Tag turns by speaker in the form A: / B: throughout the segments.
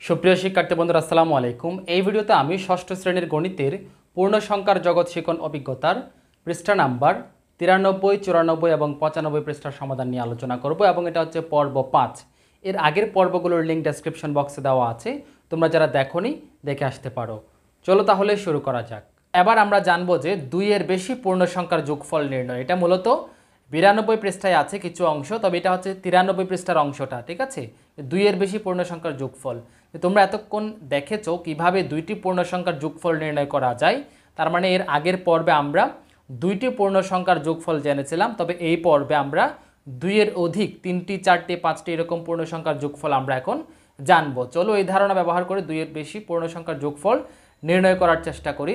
A: সুপ্রিয় শিক্ষার্থী বন্ধুরা আসসালামু আলাইকুম। এই ভিডিওতে আমি ষষ্ঠ শ্রেণীর গণিতের পূর্ণ সংখ্যার জগৎ শিখন অভিজ্ঞতার পৃষ্ঠা নাম্বার 93, 94 এবং 95 পৃষ্ঠার সমাধান নিয়ে আলোচনা করব এবং এটা হচ্ছে পর্ব 5। এর আগের পর্বগুলোর লিঙ্ক ডেসক্রিপশন বক্সে দেওয়া আছে, তোমরা যারা দেখোনি দেখে আসতে পারো। চলো তাহলে শুরু করা যাক। এবার আমরা জানবো যে 2 এর বেশি পূর্ণ সংখ্যার যোগফল নির্ণয়। এটা মূলত 92 পৃষ্ঠায় আছে কিছু অংশ, তবে এটা হচ্ছে 93 পৃষ্ঠার অংশটা, ঠিক আছে। 2 এর বেশি পূর্ণ সংখ্যার যোগফল তোমরা এতক্ষণ দেখেছো কিভাবে দুইটি পূর্ণ সংখ্যার যোগফল নির্ণয় করা যায়। তার মানে এর আগের পর্বে আমরা দুইটি পূর্ণ সংখ্যার যোগফল জেনেছিলাম, তবে এই পর্বে আমরা 2 এর অধিক 3টি, 4টি, 5টি এরকম পূর্ণ সংখ্যার যোগফল আমরা এখন জানবো। চলো এই ধারণা ব্যবহার করে 2 এর বেশি পূর্ণ সংখ্যার যোগফল নির্ণয় করার চেষ্টা করি।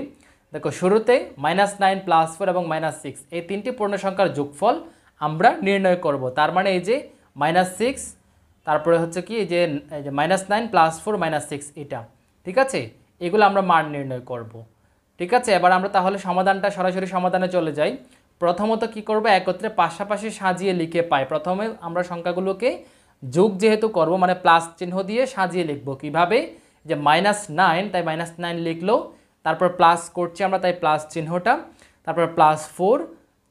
A: দেখো শুরুতে -9, +4 এবং -6 এই তিনটি পূর্ণ সংখ্যার যোগফল আমরা নির্ণয় করব। তার মানে এই যে -6, তারপরে হচ্ছে কি এই যে -9 +4 -6 এটা, ঠিক আছে, এগুলো আমরা মান নির্ণয় করব। ঠিক আছে, এবার আমরা তাহলে সমাধানটা সরাসরি সমাধানে চলে যাই। প্রথমত কি করব, একত্রে পাশাপাশি সাজিয়ে লিখে পাই। প্রথমে আমরা সংখ্যাগুলোকে যোগ যেহেতু করব, মানে প্লাস চিহ্ন দিয়ে সাজিয়ে লিখব। কিভাবে, যে -9 তাই -9 লিখলো, তারপর প্লাস করছি আমরা তাই প্লাস চিহ্নটা, তারপর +4,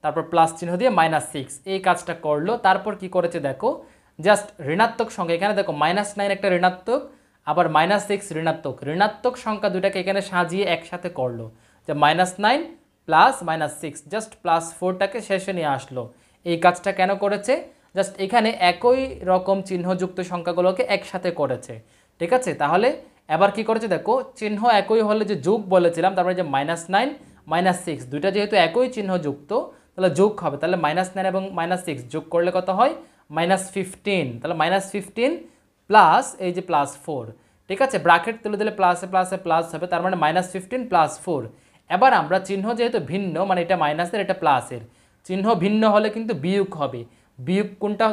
A: তারপর প্লাস চিহ্ন দিয়ে -6 এই কাজটা করলো। তারপর কি করেছে দেখো, জাস্ট ঋণাত্মক সংখ্যা, এখানে দেখো -9 একটা ঋণাত্মক, আবার -6 ঋণাত্মক, ঋণাত্মক সংখ্যা দুটাকে এখানে সাজিয়ে একসাথে করলো, যে -9 প্লাস -6, জাস্ট +4টাকে শেষে নিয়ে আসলো। এই কাজটা কেন করেছে, জাস্ট এখানে একই রকম চিহ্নযুক্ত সংখ্যাগুলোকে একসাথে করেছে, ঠিক আছে। তাহলে এবার কি করেছে দেখো, চিহ্ন একই হলে যে যোগ বলেছিলাম, তারপরে যে -9 -6 দুইটা যেহেতু একই চিহ্নযুক্ত তাহলে যোগ হবে, তাহলে -9 এবং -6 যোগ করলে কত হয়, -15। তাহলে -15 প্লাস এই যে +4, ঠিক আছে, ব্র্যাকেট তুলে দিলে প্লাসে প্লাসে প্লাস হবে, তার মানে -15 +4। এবার আমরা চিহ্ন যেহেতু ভিন্ন, মানে এটা মাইনাসের এটা প্লাসের, চিহ্ন ভিন্ন হলে কিন্তু বিয়োগ হবে। বিয়োগ কোনটা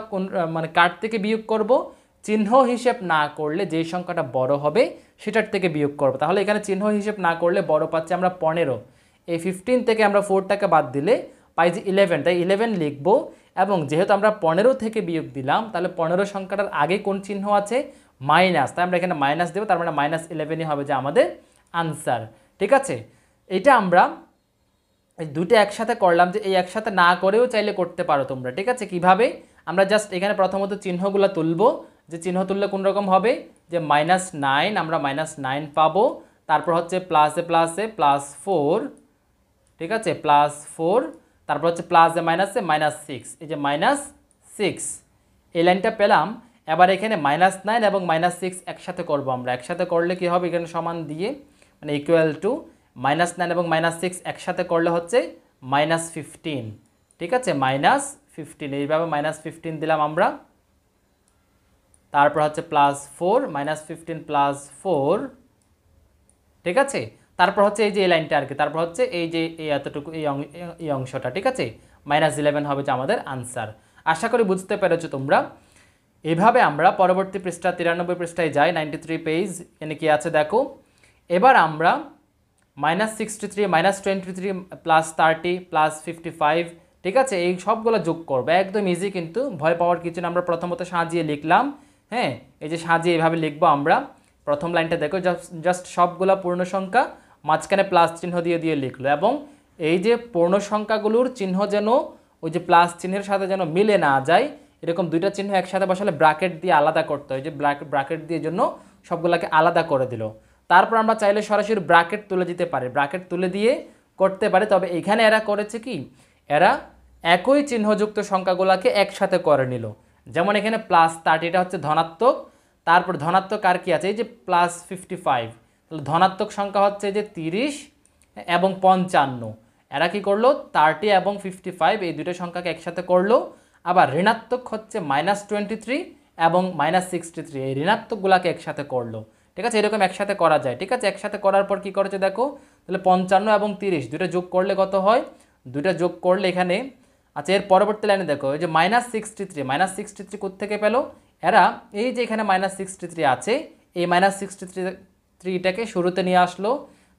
A: মানে কার থেকে বিয়োগ করব, চিহ্ন হিসেব না করলে যেই সংখ্যাটা বড় হবে সেটার থেকে বিয়োগ করব। তাহলে এখানে চিহ্ন হিসেব না করলে বড় পাচ্ছি আমরা 15, এই 15 থেকে আমরা 4টাকে বাদ দিলে পাই যে 11, তাই 11 লিখবো। এবং যেহেতু আমরা 15 থেকে বিয়োগ দিলাম, তাহলে 15 সংখ্যাটার আগে কোন চিহ্ন আছে, মাইনাস, তাই আমরা এখানে মাইনাস দেবো, তার মানে -11ই হবে যে আমাদের আনসার, ঠিক আছে। এটা আমরা এই দুটো একসাথে করলাম, যে এই একসাথে না করেও চাইলে করতে পারো তোমরা, ঠিক আছে। কিভাবে, আমরা জাস্ট এখানে প্রথমত চিহ্নগুলো তুলবো, যে চিহ্ন তুললে কোন রকম হবে, যে -9 আমরা -9 পাবো, তারপর হচ্ছে প্লাসে প্লাসে +4, ঠিক আছে, +4, তারপর হচ্ছে প্লাসে মাইনাসে -6, এই যে -6 এই লাইনটা পেলাম। এবার এখানে -9 এবং -6 একসাথে করব আমরা, একসাথে করলে কি হবে, এখানে সমান দিয়ে মানে ইকুয়াল টু -9 এবং -6 একসাথে করলে হচ্ছে -15, ঠিক আছে, -15 এইভাবে -15 দিলাম আমরা। তারপর হচ্ছে +4, -15 +4, ঠিক আছে। তারপর হচ্ছে এই যে এই লাইনটা আর কি, তারপর হচ্ছে এই যে এই এতটুকু এই অংশটা, ঠিক আছে, -11 হবে যে আমাদের আনসার। আশা করি বুঝতে পেরেছো তোমরা। এভাবে আমরা পরবর্তী পৃষ্ঠা 93 পৃষ্ঠায় যাই, 93 পেজ, এখানে কি আছে দেখো। এবার আমরা -63, -23, +30, +55, ঠিক আছে, এই সবগুলো যোগ করবো, একদম ইজি, কিন্তু ভয় পাওয়ার কিছু না। আমরা প্রথমত সাজিয়ে লিখলাম, হ্যাঁ, এই যে সাজিয়ে এইভাবে লিখবো আমরা। প্রথম লাইনটা দেখো, জাস্ট সবগুলা পূর্ণ সংখ্যা মাঝখানে প্লাস চিহ্ন দিয়ে দিয়ে লিখলো, এবং এই যে পূর্ণ সংখ্যাগুলোর চিহ্ন যেন ওই যে প্লাস চিহ্নের সাথে যেন মিলে না যায়, এরকম দুইটা চিহ্ন একসাথে বসালে ব্র্যাকেট দিয়ে আলাদা করতে হয়, যে ব্র্যাকেট দিয়ে জন্য সবগুলাকে আলাদা করে দিল। তারপর আমরা চাইলে সরাসরি ব্র্যাকেট তুলে দিতে পারি, ব্র্যাকেট তুলে দিয়ে করতে পারি, তবে এখানে এরা করেছে কি, এরা একই চিহ্নযুক্ত সংখ্যাগুলোকে একসাথে করে নিল। যেমন এখানে +30 এটা হচ্ছে ধনাত্মক, তারপর ধনাত্মক আর কি আছে, এই যে +55, তাহলে ধনাত্মক সংখ্যা হচ্ছে যে 30 এবং 55, এরা কি করলো 30 এবং 55 এই দুটো সংখ্যাকে একসাথে করলো। আবার ঋণাত্মক হচ্ছে -23 এবং -63, এই ঋণাত্মকগুলোকে একসাথে করলো, ঠিক আছে, এরকম একসাথে করা যায়, ঠিক আছে। একসাথে করার পর কি করেছে দেখো, তাহলে 55 এবং 30 দুটো যোগ করলে কত হয়, দুটো যোগ করলে এখানে, আচ্ছা এর পরবর্তী লাইনে দেখো, এই যে -63 কোত্থেকে পেলো, এরা এই যে এখানে -63 আছে, এই -63টাকে শুরুতে নিয়ে আসলো,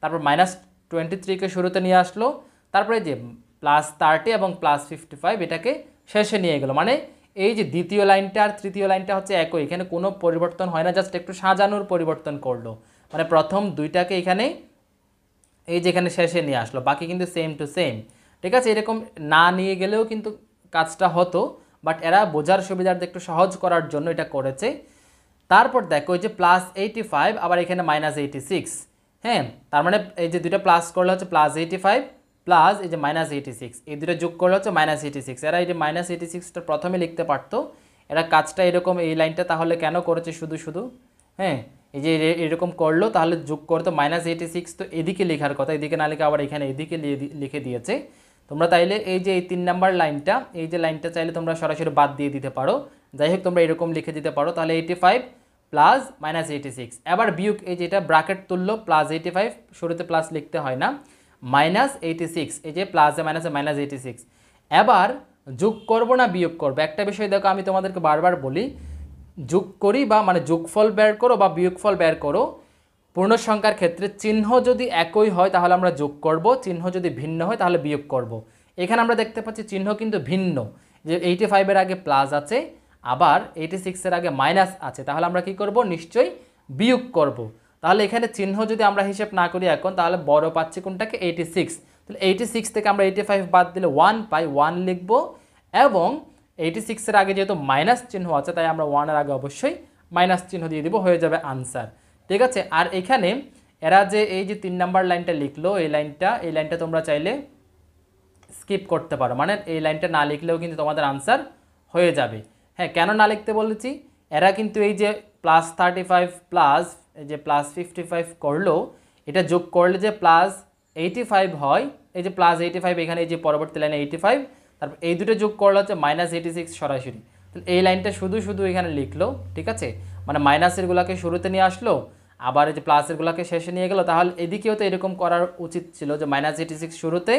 A: তারপর -23কে শুরুতে নিয়ে আসলো, তারপরে যে +30 এবং +55 এটাকে শেষে নিয়ে গেল, মানে এই যে দ্বিতীয় লাইনটা আর তৃতীয় লাইনটা হচ্ছে একই, এখানে কোনো পরিবর্তন হয় না, জাস্ট একটু সাজানোর পরিবর্তন করলো, মানে প্রথম দুইটাকে এখানে এই যেখানে শেষে নিয়ে আসলো, বাকি কিন্তু সেম টু সেম। ঠিক আছে, এরকম না নিয়ে গেলেও কিন্তু কাজটা হতো, বাট এরা বোঝার সুবিধার্থে একটু সহজ করার জন্য এটা করেছে। তারপর দেখো এই যে +85 আবার এখানে -86, হ্যাঁ, তার মানে এই যে দুটো প্লাস করলে হচ্ছে +85 প্লাস এই যে -86, এই দুটো যোগ করলে হচ্ছে -86। এরা এই যে -86টা প্রথমে লিখতে পারতো, এরা কাজটা এরকম এই লাইনটা তাহলে কেন করেছে শুধু শুধু, হ্যাঁ, এই যে এরকম করলো, তাহলে যোগ করতো -86, তো এদিকে লেখার কথা, এদিকে না লিখে আবার এখানে এদিকে লিখে দিয়েছে। তোমরা তাইলে এই যে এই 3 নাম্বার লাইনটা, এই যে লাইনটা চাইলে তোমরা সরাসরি বাদ দিয়ে দিতে পারো, যাই হোক তোমরা এরকম লিখে দিতে পারো, তাহলে 85 প্লাস -86। এবার বিয়োগ, এই যে এটা ব্র্যাকেট তুললো, +85 শুরুতে প্লাস লিখতে হয় না, -86, এই যে প্লাসে মাইনাসে -86। এবার যোগ করবো না বিয়োগ করবো, একটা বিষয় দেখো আমি তোমাদেরকে বারবার বলি, যোগ করি বা মানে যোগফল বের করো বা বিয়োগফল বের করো, পূর্ণ সংখ্যার ক্ষেত্রে চিহ্ন যদি একই হয় তাহলে আমরা যোগ করব, চিহ্ন যদি ভিন্ন হয় তাহলে বিয়োগ করব। এখানে আমরা দেখতে পাচ্ছি চিহ্ন কিন্তু ভিন্ন, যে 85 এর আগে প্লাস আছে, আবার 86 এর আগে মাইনাস আছে, তাহলে আমরা কি করব, নিশ্চয়ই বিয়োগ করব। তাহলে এখানে চিহ্ন যদি আমরা হিসেব না করি এখন, তাহলে বড় পাচ্ছি কোনটাকে, 86, তাহলে 86 থেকে আমরা 85 বাদ দিলে 1 পাই, 1 লিখব, এবং 86 এর আগে যেহেতু মাইনাস চিহ্ন আছে তাই আমরা 1 এর আগে অবশ্যই মাইনাস চিহ্ন দিয়ে দিব, হয়ে যাবে আনসার। ঠিক আছে, আর এখানে এরা যে এই যে 3 নাম্বার লাইনটা লিখলো, এই লাইনটা তোমরা চাইলে স্কিপ করতে পারো, মানে এই লাইনটা না লিখলেও কিন্তু তোমাদের আনসার হয়ে যাবে। হ্যাঁ, কেন না লিখতে বলেছি, এরা কিন্তু এই যে +35 প্লাস এই যে +55 করলো, এটা যোগ করলে যে +85 হয়, এই যে +85 এখানে এই যে পরবর্তী লাইনে 85, তারপর এই দুটো যোগ করলে হচ্ছে -86 সরাসরি, তাহলে এই লাইনটা শুধু শুধু এখানে লিখলো। ঠিক আছে, মানে মাইনাসের গুলাকে শুরুতে নিয়ে আসলো, আবার এই যে প্লাসের গুলাকে শেষে নিয়ে গেল, তাহলে এদিকেও তো এরকম করার উচিত ছিল যে -86 শুরুতে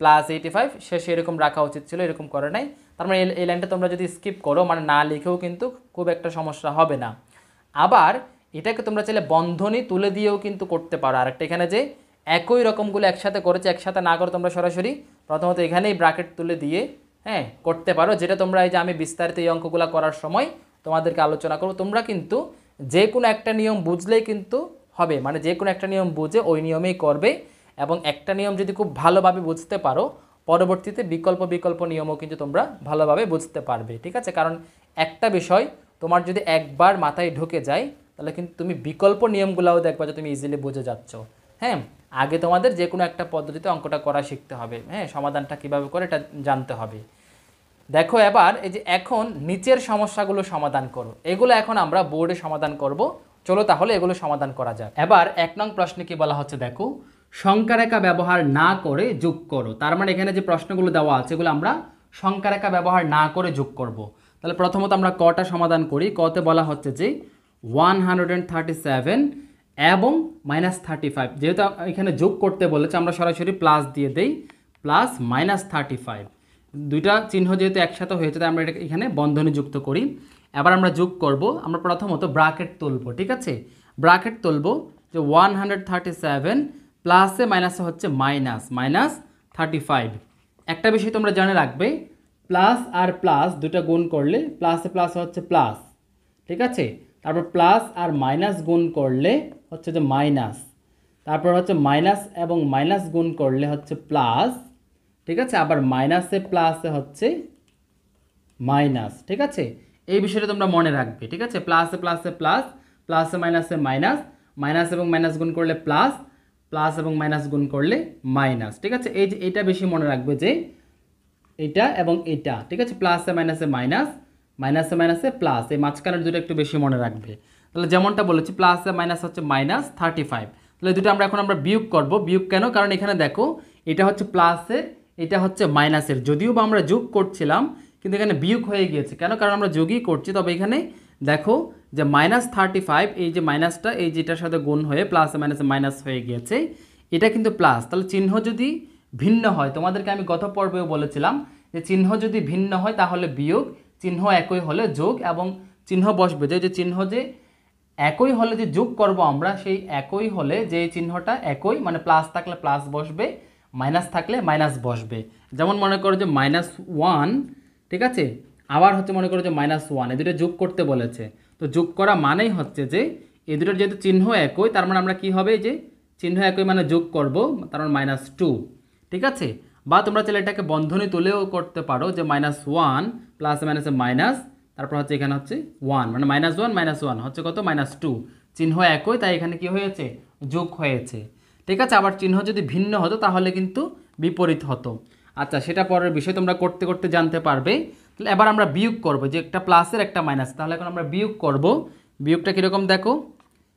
A: +85 শেষে এরকম রাখা উচিত ছিল, এরকম করে নাই। তার মানে এই লাইনটা তোমরা যদি স্কিপ করো, মানে না লিখেও কিন্তু খুব একটা সমস্যা হবে না। আবার এটাকে তোমরা চাইলে বন্ধনী তুলে দিয়েও কিন্তু করতে পারো। আরেকটা এখানে যে একই রকমগুলো একসাথে করেছে, একসাথে না করে তোমরা সরাসরি প্রথমত এখানেই ব্র্যাকেট তুলে দিয়ে হ্যাঁ করতে পারো, যেটা তোমরা এই যে আমি বিস্তারিত এই অঙ্কগুলো করার সময় তোমাদেরকে আলোচনা করব। তোমরা কিন্তু যে কোনো একটা নিয়ম বুঝলেই কিন্তু হবে, মানে যে কোনো একটা নিয়ম বুঝে ওই নিয়মেই করবে, এবং একটা নিয়ম যদি খুব ভালোভাবে বুঝতে পারো, পরবর্তীতে বিকল্প নিয়মও কিন্তু তোমরা ভালোভাবে বুঝতে পারবে। ঠিক আছে, কারণ একটা বিষয় তোমার যদি একবার মাথায় ঢুকে যায়, তাহলে কিন্তু তুমি বিকল্প নিয়মগুলোও দেখবা যে তুমি ইজিলি বুঝে যাচ্ছ। হ্যাঁ, আগে তোমাদের যে কোনো একটা পদ্ধতিতে অঙ্কটা করা শিখতে হবে, হ্যাঁ, সমাধানটা কীভাবে করে এটা জানতে হবে। দেখো এবার এই যে এখন নিচের সমস্যাগুলো সমাধান করো, এগুলো এখন আমরা বোর্ডে সমাধান করব। চলো তাহলে এগুলো সমাধান করা যাক। এবার 1 নং প্রশ্নে কি বলা হচ্ছে দেখো, সংখ্যা রেখা ব্যবহার না করে যোগ করো। তার মানে এখানে যে প্রশ্নগুলো দেওয়া আছে এগুলো আমরা সংখ্যা রেখা ব্যবহার না করে যোগ করব। তাহলে প্রথমত আমরা কটা সমাধান করি। কতে বলা হচ্ছে যে 137 এবং -35, যেহেতু এখানে যোগ করতে বলেছে আমরা সরাসরি প্লাস দিয়ে দেই, +-35, দুইটা চিহ্ন যেহেতু একসাথে হয়েছে তাই আমরা এটা এখানে বন্ধনী যুক্ত করি। এবার আমরা যোগ করব, আমরা প্রথমত ব্র্যাকেট তুলব। ঠিক আছে, ব্র্যাকেট তুলব যে 137 প্লাসে মাইনাসে হচ্ছে -35। একটা বিষয় তোমরা জেনে রাখবে, প্লাস আর প্লাস দুটো গুণ করলে প্লাসে প্লাস হচ্ছে প্লাস। ঠিক আছে, তারপর প্লাস আর মাইনাস গুণ করলে হচ্ছে যে মাইনাস, তারপর হচ্ছে মাইনাস এবং মাইনাস গুণ করলে হচ্ছে প্লাস। ঠিক আছে, আবার মাইনাসে প্লাসে হচ্ছে মাইনাস। ঠিক আছে, এই বিষয়টা তোমরা মনে রাখবে। ঠিক আছে, প্লাসে প্লাসে প্লাস, প্লাসে মাইনাসে মাইনাস, মাইনাস এবং মাইনাস গুণ করলে প্লাস, প্লাস এবং মাইনাস গুণ করলে মাইনাস। ঠিক আছে, এই যে এটা বেশি মনে রাখবে যে এটা এবং এটা। ঠিক আছে, প্লাসে মাইনাসে মাইনাস, মাইনাসে মাইনাসে প্লাস, এই মাঝখানের দুটো একটু বেশি মনে রাখবে। তাহলে যেমনটা বলেছি প্লাসে মাইনাস হচ্ছে -35। তাহলে দুটো আমরা বিয়োগ করব। বিয়োগ কেন? কারণ এখানে দেখো এটা হচ্ছে প্লাসের, এটা হচ্ছে মাইনাসের, যদিও বা আমরা যোগ করছিলাম কিন্তু এখানে বিয়োগ হয়ে গিয়েছে। কেন? কারণ আমরা যোগই করছি। তবে এখানে দেখো যে -35, এই যে মাইনাসটা এই যেটার সাথে গুণ হয়ে প্লাসে মাইনাসে মাইনাস হয়ে গিয়েছে, এটা কিন্তু প্লাস। তাহলে চিহ্ন যদি ভিন্ন হয়, তোমাদেরকে আমি গত পর্বেও বলেছিলাম যে চিহ্ন যদি ভিন্ন হয় তাহলে বিয়োগ, চিহ্ন একই হলে যোগ, এবং চিহ্ন বসবে যে চিহ্ন যে একই হলে যে যোগ করব আমরা, সেই একই হলে যে চিহ্নটা একই, মানে প্লাস থাকলে প্লাস বসবে, মাইনাস থাকলে মাইনাস বসবে। যেমন মনে করো যে -1, ঠিক আছে, আবার হচ্ছে মনে করো যে -1, এই দুটো যোগ করতে বলেছে। তো যোগ করা মানেই হচ্ছে যে এই দুটোর যেহেতু চিহ্ন একই, তার মানে আমরা কি হবে, যে চিহ্ন একই মানে যোগ করব, তার মানে -2, ঠিক আছে। বা তোমরা চাইলে এটাকে বন্ধনী তুলেও করতে পারো, যে -1 প্লাস মাইনাসে মাইনাস, তারপর হচ্ছে এখানে হচ্ছে 1, মানে -1 -1 হচ্ছে কত, -2। চিহ্ন একই, তাই এখানে কি হয়েছে, যোগ হয়েছে, ঠিক আছে। আবার চিহ্ন যদি ভিন্ন হতো তাহলে কিন্তু বিপরীত হতো। আচ্ছা, সেটা পরের বিষয়, তোমরা করতে করতে জানতে পারবে। তাহলে এবার আমরা বিয়োগ করব, যে একটা প্লাসের একটা মাইনাস, তাহলে এখন আমরা বিয়োগ করব। বিয়োগটা কীরকম দেখো,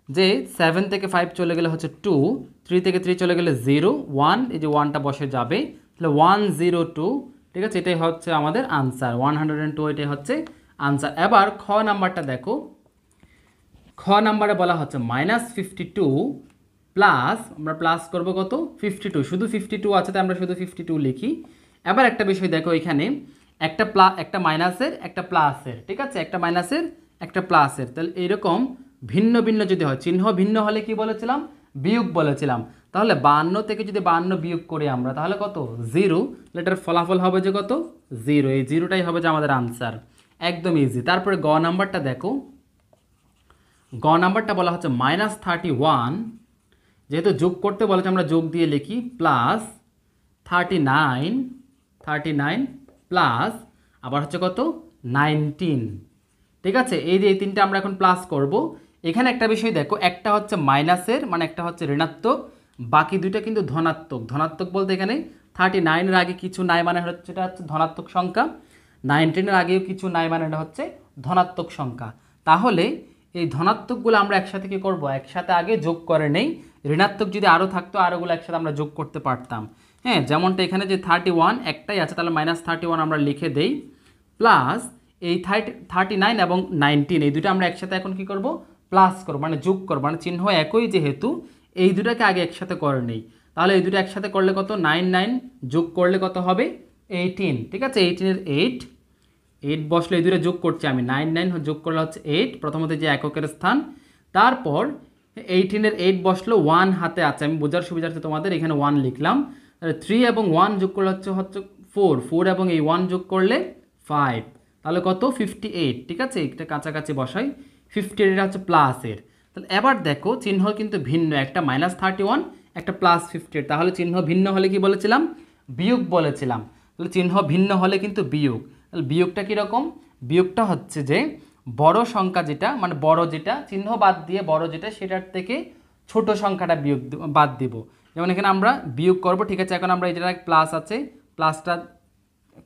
A: যে 7 থেকে 5 চলে গেলে হচ্ছে 2, 3 থেকে 3 চলে গেলে 0, 1, এই যে 1টা বসে যাবে, তাহলে 102, ঠিক আছে। এটাই হচ্ছে আমাদের আনসার, 102, এটাই হচ্ছে আনসার। এবার খ নাম্বারটা দেখো, খ নাম্বারে বলা হচ্ছে -52 প্লাস, আমরা প্লাস করব কত, 52, শুধু 52 আছে তাই আমরা শুধু 52 লিখি। এবার একটা বিষয় দেখো, এখানে একটা মাইনাসের একটা প্লাসের, ঠিক আছে, একটা মাইনাসের একটা প্লাসের, তাহলে এইরকম ভিন্ন ভিন্ন যদি হয়, চিহ্ন ভিন্ন হলে কি বলেছিলাম, বিয়োগ বলেছিলাম। তাহলে 52 থেকে যদি 52 বিয়োগ করি আমরা, তাহলে কত, 0, এটার ফলাফল হবে যে কত, 0। এই 0টাই হবে যে আমাদের আনসার, একদম ইজি। তারপরে গ নাম্বারটা দেখো, গ নাম্বারটা বলা হচ্ছে -31, যেহেতু যোগ করতে বলেছে আমরা যোগ দিয়ে লিখি, প্লাস 39 প্লাস আবার হচ্ছে কত, 19, ঠিক আছে। এই যে এই তিনটা আমরা এখন প্লাস করব। এখানে একটা বিষয় দেখো, একটা হচ্ছে মাইনাসের মানে একটা হচ্ছে ঋণাত্মক, বাকি দুইটা কিন্তু ধনাত্মক। ধনাত্মক বলতে এখানে 39-এর আগে কিছু নাই মানে হচ্ছে এটা হচ্ছে ধনাত্মক সংখ্যা, 19-এর আগেও কিছু নাই মানে এটা হচ্ছে ধনাত্মক সংখ্যা। তাহলে এই ধনাত্মকগুলো আমরা একসাথে কী করব, একসাথে আগে যোগ করে নেই। ঋণাত্মক যদি আরও থাকতো, আরোগুলো একসাথে আমরা যোগ করতে পারতাম। হ্যাঁ, যেমনটা এখানে যে 31 একটাই আছে, তাহলে -31 আমরা লিখে দেই, প্লাস এই 39 এবং 19 এই দুটো আমরা একসাথে এখন কি করব, প্লাস করব, মানে যোগ করব, মানে চিহ্ন একই যেহেতু এই দুটাকে আগে একসাথে করে নেই। তাহলে এই দুটো একসাথে করলে কত, 9 যোগ করলে কত হবে, 18, ঠিক আছে। 18-এর 8 বসলে এই দুটো যোগ করছি আমি, 9 যোগ করলে হচ্ছে 8, প্রথমত যে এককের স্থান, তারপর 18-এর 8 বসলো, 1 হাতে আছে, আমি বোঝার সুবিধার্থে তোমাদের এখানে 1 লিখলাম। 3 এবং 1 যোগ করলে হচ্ছে 4 এবং এই 1 যোগ করলে 5, তাহলে কত, 58, ঠিক আছে। এটা কাছাকাছি বসাই, 58 এটা হচ্ছে প্লাসের। তাহলে এবার দেখো চিহ্ন কিন্তু ভিন্ন, একটা -31 একটা +58, তাহলে চিহ্ন ভিন্ন হলে কি বলেছিলাম, বিয়োগ বলেছিলাম। তাহলে চিহ্ন ভিন্ন হলে কিন্তু বিয়োগ। তাহলে বিয়োগটা কীরকম, বিয়োগটা হচ্ছে যে বড় সংখ্যা যেটা, মানে বড় যেটা, চিহ্ন বাদ দিয়ে বড় যেটা, সেটার থেকে ছোট সংখ্যাটা বিয়োগ বাদ দিব। যেমন এখানে আমরা বিয়োগ করব, ঠিক আছে। এখন আমরা এটা প্লাস আছে, প্লাসটা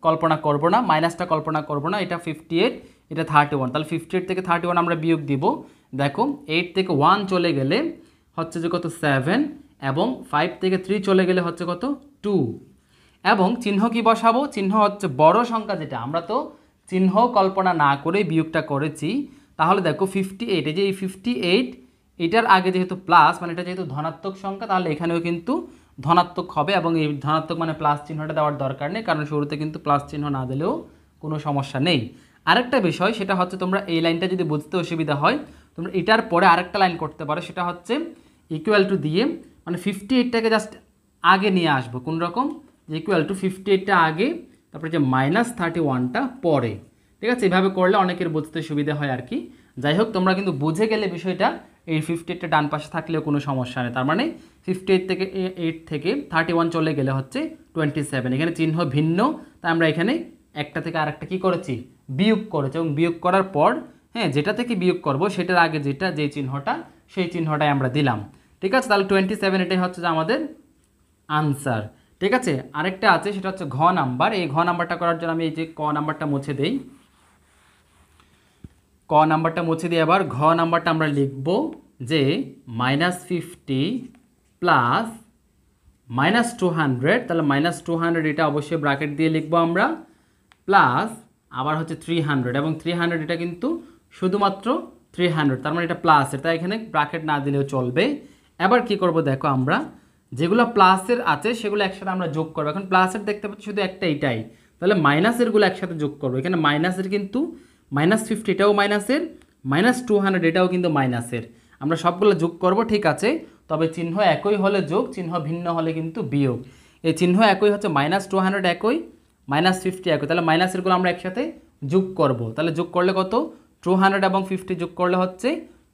A: কল্পনা করব না, মাইনাসটা কল্পনা করব না, এটা 58, এটা 31, তাহলে 58 থেকে 31 আমরা বিয়োগ দিব। দেখো 8 থেকে 1 চলে গেলে হচ্ছে যে কত, 7, এবং 5 থেকে 3 চলে গেলে হচ্ছে কত, 2, এবং চিহ্ন কি বসাবো, চিহ্ন হচ্ছে বড় সংখ্যা যেটা, আমরা তো চিহ্ন কল্পনা না করে বিয়োগটা করেছি। তাহলে দেখো 58, এই যে এই 58 এটার আগে যেহেতু প্লাস, মানে এটা যেহেতু ধনাত্মক সংখ্যা, তাহলে এখানেও কিন্তু ধনাত্মক হবে, এবং এই ধনাত্মক মানে প্লাস চিহ্নটা দেওয়ার দরকার নেই, কারণ শুরুতে কিন্তু প্লাস চিহ্ন না দিলেও কোনো সমস্যা নেই। আরেকটা বিষয়, সেটা হচ্ছে তোমরা এই লাইনটা যদি বুঝতে অসুবিধা হয়, তোমরা এটার পরে আরেকটা লাইন করতে পারো, সেটা হচ্ছে ইকুয়াল টু দিয়ে, মানে 58টাকে জাস্ট আগে নিয়ে আসবো, কোন রকম, ইকুয়াল টু 58টা আগে, তারপরে যে -31টা পরে, ঠিক আছে। এভাবে করলে অনেকের বুঝতে সুবিধা হয় আর কি। যাই হোক, তোমরা কিন্তু বুঝে গেলে বিষয়টা, এই 58টা ডান পাশে থাকলেও কোনো সমস্যা নেই। তার মানে 58 থেকে 8 থেকে 31 চলে গেলে হচ্ছে 27, এখানে চিহ্ন ভিন্ন, তাই আমরা এখানে একটা থেকে আরেকটা কী করেছি, বিয়োগ করেছি, এবং বিয়োগ করার পর, হ্যাঁ, যেটা থেকে বিয়োগ করব সেটার আগে যেটা, যে চিহ্নটা, সেই চিহ্নটাই আমরা দিলাম, ঠিক আছে। তাহলে 27 এটাই হচ্ছে যে আমাদের আনসার, ঠিক আছে। আরেকটা আছে, সেটা হচ্ছে ঘ নাম্বার। এই ঘ নাম্বারটা করার জন্য আমি এই যে ক নাম্বারটা মুছে দেই, ক নাম্বারটা মুছে দিয়ে আবার ঘ নাম্বারটা আমরা লিখব, যে -50 প্লাস -200, তাহলে -200 এটা অবশ্যই ব্র্যাকেট দিয়ে লিখবো আমরা, প্লাস আবার হচ্ছে 300, এবং 300 এটা কিন্তু শুধুমাত্র 300, তার মানে এটা প্লাসের, তাই এখানে ব্র্যাকেট না দিলেও চলবে। এবার কি করব দেখো, আমরা যেগুলো প্লাসের আছে সেগুলো একসাথে আমরা যোগ করবো। এখন প্লাসের দেখতে পাচ্ছি শুধু একটা এইটাই, তাহলে মাইনাসেরগুলো একসাথে যোগ করবো। এখানে মাইনাসের কিন্তু -50 এটাও মাইনাসের, -200 এটাও কিন্তু মাইনাসের, আমরা সবগুলো যোগ করব, ঠিক আছে। তবে চিহ্ন একই হলে যোগ, চিহ্ন ভিন্ন হলে কিন্তু বিয়োগ। এই চিহ্ন একই হচ্ছে, -200 একই, -50 একই, তাহলে মাইনাসেরগুলো আমরা একসাথে যোগ করব, তাহলে যোগ করলে কত 200 এবং 50 যোগ করলে হচ্ছে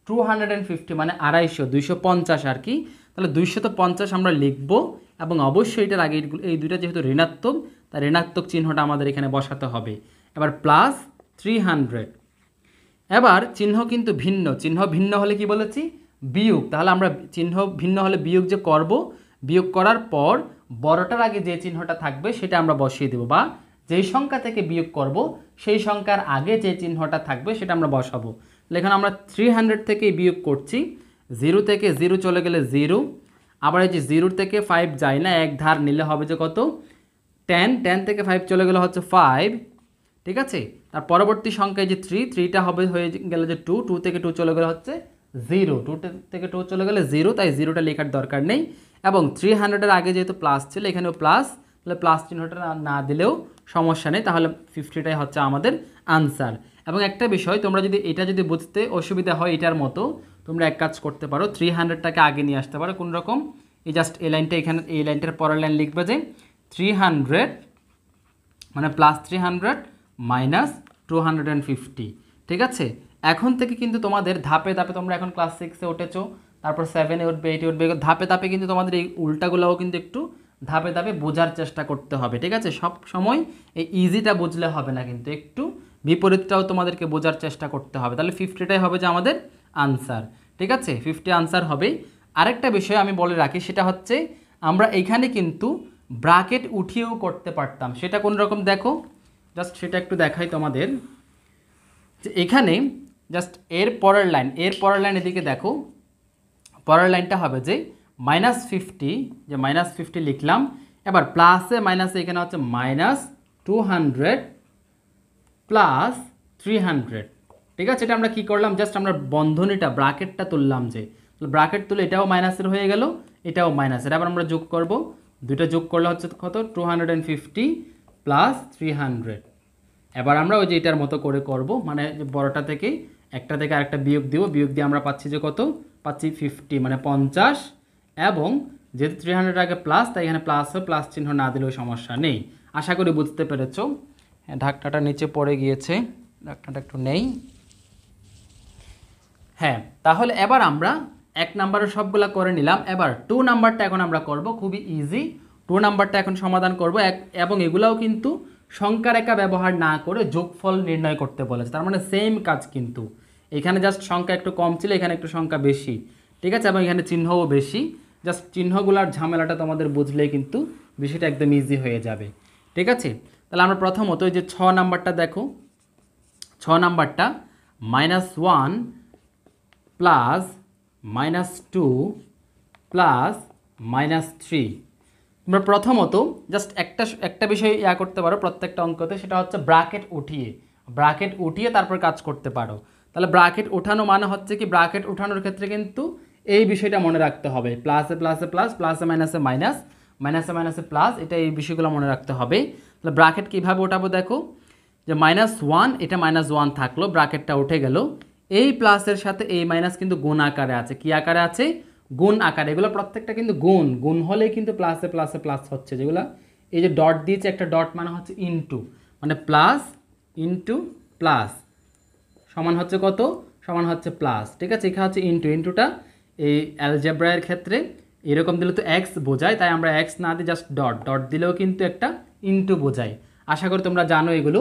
A: 250 মানে 250 250 আর কি। তাহলে 250 আমরা লিখব এবং অবশ্যই এটার আগে এই দুইটা যেহেতু ঋণাত্মক তাই ঋণাত্মক চিহ্নটা আমাদের এখানে বসাতে হবে। এবার প্লাস 300, এবার চিহ্ন কিন্তু ভিন্ন, চিহ্ন ভিন্ন হলে কি বলেছি বিয়োগ, তাহলে আমরা চিহ্ন ভিন্ন হলে বিয়োগ যে করব, বিয়োগ করার পর বড়টার আগে যে চিহ্নটা থাকবে সেটা আমরা বসিয়ে দেব, বা যেই সংখ্যা থেকে বিয়োগ করব সেই সংখ্যার আগে যে চিহ্নটা থাকবে সেটা আমরা বসাবো। এখানে আমরা 300 থেকে বিয়োগ করছি, 0 থেকে 0 চলে গেলে 0, আবার এই যে 0 থেকে 5 যায় না, এক ধার নিলে হবে যে কত 10, 10 থেকে 5 চলে গেলে হচ্ছে 5, ঠিক আছে। তার পরবর্তী সংখ্যায় যে 3টা হবে হয়ে গেলে যে 2 থেকে 2 চলে গেলে হচ্ছে 0, 2 থেকে 2 চলে গেলে 0, তাই 0টা লেখার দরকার নেই। এবং 300-এর আগে যেহেতু প্লাস ছিল এখানেও প্লাস, তাহলে প্লাস চিহ্নটা না দিলেও সমস্যা নেই, তাহলে 50টাই হচ্ছে আমাদের আনসার। এবং একটা বিষয়, তোমরা যদি এটা যদি বুঝতে অসুবিধা হয় এটার মতো, তোমরা এক কাজ করতে পারো, 300টাকে আগে নিয়ে আসতে পারো কোন রকম, এই জাস্ট এই লাইনটা এখানে, এই লাইনটার পরের লাইন লিখবে যে 300 মানে প্লাস 300 মাইনাস 250, ঠিক আছে। এখন থেকে কিন্তু তোমাদের ধাপে ধাপে, তোমরা এখন ক্লাস 6-এ উঠেছো, তারপর 7-এ উঠবে, 8-এ উঠবে, ধাপে ধাপে কিন্তু তোমাদের এই উল্টাগুলোও কিন্তু একটু ধাপে ধাপে বোঝার চেষ্টা করতে হবে, ঠিক আছে। সব সময় এই ইজিটা বুঝলে হবে না, কিন্তু একটু বিপরীতটাও তোমাদেরকে বোঝার চেষ্টা করতে হবে, তাহলে 50টাই হবে যে আমাদের আনসার, ঠিক আছে, 50 আনসার হবে। আরেকটা বিষয় আমি বলে রাখি, সেটা হচ্ছে আমরা এখানে কিন্তু ব্র্যাকেট উঠিয়েও করতে পারতাম, সেটা কোন রকম দেখো, জাস্ট সেটা একটু দেখাই তোমাদের, যে এখানে জাস্ট এর পরের লাইন এদিকে দেখো, পরের লাইনটা হবে যে -50, যে -50 লিখলাম, এবার প্লাসে মাইনাসে এখানে হচ্ছে -200 প্লাস 300, ঠিক আছে। এটা আমরা কি করলাম, জাস্ট আমরা বন্ধনীটা ব্র্যাকেটটা তুললাম, যে ব্র্যাকেট তুলে এটাও মাইনাসের হয়ে গেল, এটাও মাইনাসের, আবার আমরা যোগ করব, দুইটা যোগ করলে হচ্ছে কত 250 প্লাস 300। এবার আমরা ওই যে এটার মতো করে করব, মানে বড়টা থেকে একটা থেকে আরেকটা বিয়োগ দিব, বিয়োগ দিয়ে আমরা পাচ্ছি যে কত পাচ্ছি 50 মানে 50, এবং যেহেতু 300 আগে প্লাস তাই এখানে প্লাস হয়, প্লাস চিহ্ন না দিলেও সমস্যা নেই। আশা করি বুঝতে পেরেছো। ঢাকনাটা নিচে পড়ে গিয়েছে, ঢাকনাটা একটু নেই। হ্যাঁ, তাহলে এবার আমরা 1 নাম্বারের সবগুলা করে নিলাম, এবার 2 নাম্বারটা এখন আমরা করব, খুবই ইজি। 2 নাম্বারটা এখন সমাধান করব, এবং এগুলাও কিন্তু সংখ্যা রেখা ব্যবহার না করে যোগফল নির্ণয় করতে বলেছে, তার মানে সেম কাজ, কিন্তু এখানে জাস্ট সংখ্যা একটু কম ছিল, এখানে একটু সংখ্যা বেশি, ঠিক আছে, এবং এখানে চিহ্নও বেশি, জাস্ট চিহ্নগুলার ঝামেলাটা তোমাদের বুঝলেই কিন্তু বিষয়টা একদম ইজি হয়ে যাবে, ঠিক আছে। তাহলে আমরা প্রথমত এই যে 6 নাম্বারটা দেখো, 6 নাম্বারটা -1 প্লাস -2 প্লাস -3, তোমরা প্রথমত জাস্ট একটা বিষয় করতে পারো প্রত্যেকটা অঙ্কতে, সেটা হচ্ছে ব্র্যাকেট উঠিয়ে তারপর কাজ করতে পারো। তাহলে ব্র্যাকেট ওঠানো মানে হচ্ছে কি, ব্র্যাকেট ওঠানোর ক্ষেত্রে কিন্তু এই বিষয়টা মনে রাখতে হবে, প্লাসে প্লাসে প্লাস, প্লাসে মাইনাসে মাইনাস, মাইনাসে মাইনাসে প্লাস, এটা এই বিষয়গুলো মনে রাখতে হবে। তাহলে ব্র্যাকেট কীভাবে ওঠাবো দেখো, যে -1 এটা -1 থাকলো, ব্র্যাকেটটা উঠে গেল, এই প্লাসের সাথে এই মাইনাস কিন্তু গুণ আকারে আছে, কি আকারে আছে, গুণ আকারে, এগুলো প্রত্যেকটা কিন্তু গুণ হলেই কিন্তু প্লাসে প্লাসে প্লাস হচ্ছে, যেগুলো এই যে ডট দিয়েছে, একটা ডট মানে হচ্ছে ইনটু, মানে প্লাস ইনটু প্লাস সমান হচ্ছে কত, সমান হচ্ছে প্লাস, ঠিক আছে। এখানে হচ্ছে ইনটুটা এই অ্যালজেব্রায়ের ক্ষেত্রে এরকম দিলে তো এক্স বোঝায়, তাই আমরা এক্স না দিই, জাস্ট ডট দিলেও কিন্তু একটা ইনটু বোঝায়। আশা করি তোমরা জানো এগুলো।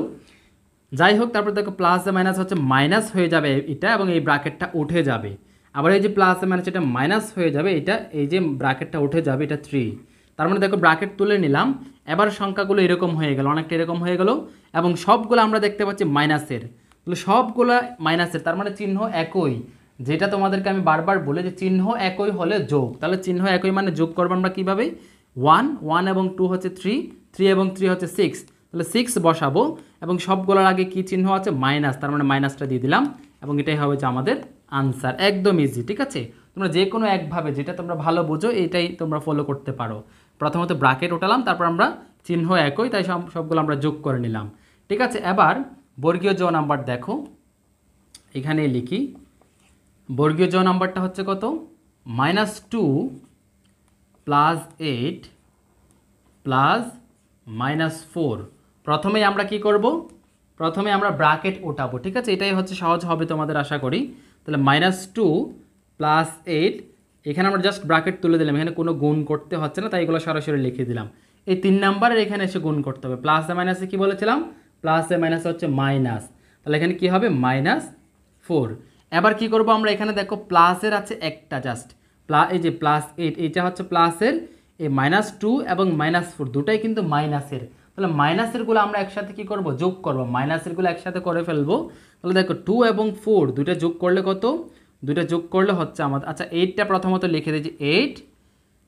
A: যাই হোক, তারপর দেখো প্লাসে মাইনাস হচ্ছে মাইনাস হয়ে যাবে এটা, এবং এই ব্র্যাকেটটা উঠে যাবে, আবার এই যে প্লাসে মাইনাস এটা মাইনাস হয়ে যাবে, এটা এই যে ব্র্যাকেটটা উঠে যাবে, এটা 3, তার মানে দেখো ব্র্যাকেট তুলে নিলাম, এবার সংখ্যাগুলো এরকম হয়ে গেল, অনেকটা এরকম হয়ে গেল, এবং সবগুলো আমরা দেখতে পাচ্ছি মাইনাসের, তাহলে সবগুলো মাইনাসের, তার মানে চিহ্ন একই, যেটা তোমাদেরকে আমি বারবার বলে যে চিহ্ন একই হলে যোগ, তাহলে চিহ্ন একই মানে যোগ করবো আমরা কীভাবে, 1 এবং 2 হচ্ছে 3 এবং 3 হচ্ছে 6, তাহলে 6 বসাবো, এবং সবগুলোর আগে কি চিহ্ন আছে, মাইনাস, তার মানে মাইনাসটা দিয়ে দিলাম, এবং এটাই হবে যে আমাদের আনসার, একদম ইজি, ঠিক আছে। তোমরা যে কোনো একভাবে যেটা তোমরা ভালো বোঝো এটাই তোমরা ফলো করতে পারো। প্রথমত ব্র্যাকেট ওঠালাম, তারপর আমরা চিহ্ন একই, তাই সবগুলো আমরা যোগ করে নিলাম, ঠিক আছে। এবার বর্গীয় জ নাম্বার দেখো, এখানে লিখি, বর্গীয় জ নাম্বারটা হচ্ছে কত, -2 প্লাস 8 প্লাস -4। প্রথমেই আমরা কি করব, প্রথমে আমরা ব্র্যাকেট ওঠাবো, ঠিক আছে? এটাই হচ্ছে সহজ হবে তোমাদের আশা করি। তাহলে -2 + 8, এখানে আমরা জাস্ট ব্র্যাকেট তুলে দিলাম, এখানে কোনো গুণ করতে হচ্ছে না, তাই এগুলো সরাসরি লিখে দিলাম। এই 3 নাম্বারের এখানে এসে গুণ করতে হবে। প্লাসে মাইনাসে কী বলেছিলাম? প্লাসে মাইনাসে হচ্ছে মাইনাস, তাহলে এখানে কী হবে? -4। এবার কি করব আমরা? এখানে দেখো প্লাসের আছে একটা জাস্ট, এই যে +8, এইটা হচ্ছে প্লাসের, এই -2 এবং -4 দুটাই কিন্তু মাইনাসের। তাহলে মাইনাসেরগুলো আমরা একসাথে কি করব? যোগ করব। মাইনাসেরগুলো একসাথে করে ফেলবো। তাহলে দেখো 2 এবং 4 দুইটা যোগ করলে কত? দুইটা যোগ করলে হচ্ছে আমাদের, আচ্ছা 8টা প্রথমত লিখে দিয়েছি 8,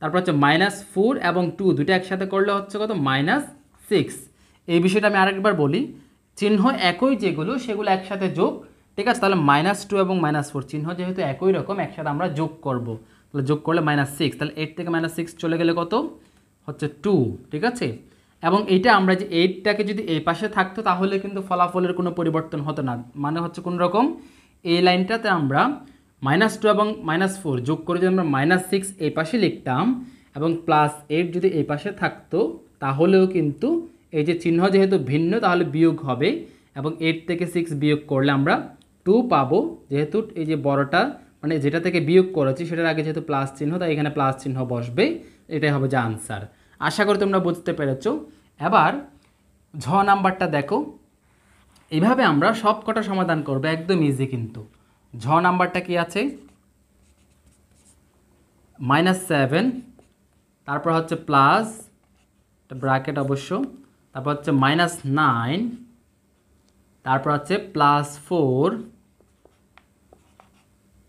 A: তারপর হচ্ছে -4 এবং 2 দুইটা একসাথে করলে হচ্ছে কত? -6। এই বিষয়টা আমি আরেকবার বলি, চিহ্ন একই যেগুলো সেগুলো একসাথে যোগ, ঠিক আছে? তাহলে -2 এবং -4 চিহ্ন যেহেতু একই রকম, একসাথে আমরা যোগ করব। তাহলে যোগ করলে -6, তাহলে 8 থেকে -6 চলে গেলে কত হচ্ছে? 2, ঠিক আছে? এবং এইটা আমরা যে 8টাকে যদি এই পাশে থাকতো তাহলে কিন্তু ফলাফলের কোনো পরিবর্তন হতো না, মানে হচ্ছে কোনো রকম এই লাইনটাতে আমরা -2 এবং -4 যোগ করে যদি আমরা -6 এই পাশে লিখতাম এবং +8 যদি এই পাশে থাকতো তাহলেও কিন্তু এই যে চিহ্ন যেহেতু ভিন্ন তাহলে বিয়োগ হবে, এবং 8 থেকে 6 বিয়োগ করলে আমরা 2 পাবো, যেহেতু এই যে বড়টা মানে যেটা থেকে বিয়োগ করেছি সেটার আগে যেহেতু প্লাস চিহ্ন, তাই এখানে প্লাস চিহ্ন বসবে। এটাই হবে যে আনসার। আশা করি তোমরা বুঝতে পেরেছো। এবার ঝ নাম্বারটা দেখো, এইভাবে আমরা সব কটা সমাধান করবো, একদম ইজি কিন্তু। ঝ নাম্বারটা কি আছে? -7, তারপর হচ্ছে প্লাস ব্র্যাকেট অবশ্য, তারপর হচ্ছে -9, তারপর হচ্ছে +4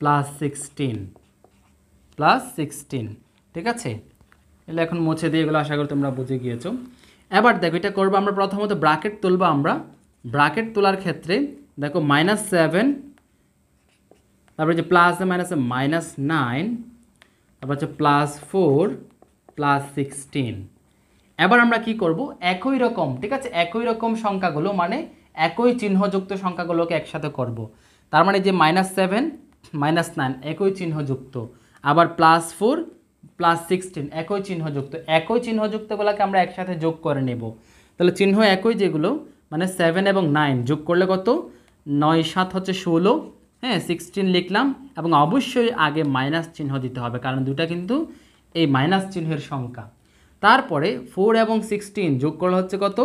A: +16, ঠিক আছে? এগুলো এখন মুছে দিয়ে এগুলো আশা করি তোমরা বুঝে গিয়েছো। এবার দেখো এটা করবো আমরা, প্রথমত ব্র্যাকেট তুলবো আমরা। ব্র্যাকেট তোলার ক্ষেত্রে দেখো -7, তারপরে যে প্লাসে মাইনাসে -9, তারপর হচ্ছে +4 +16। এবার আমরা কি করব? একই রকম, ঠিক আছে, একই রকম সংখ্যাগুলো মানে একই চিহ্নযুক্ত সংখ্যাগুলোকে একসাথে করব। তার মানে যে -7 -9 একই চিহ্নযুক্ত, আবার +4 +16 একই চিহ্নযুক্ত, একই চিহ্নযুক্তগুলোকে আমরা একসাথে যোগ করে নেব। তাহলে চিহ্ন একই যেগুলো মানে 7 এবং 9 যোগ করলে কত? 9 7 হচ্ছে 16, হ্যাঁ 16 লিখলাম, এবং অবশ্যই আগে মাইনাস চিহ্ন দিতে হবে কারণ দুটা কিন্তু এই মাইনাস চিহ্নের সংখ্যা। তারপরে 4 এবং 16 যোগ করলে হচ্ছে কত?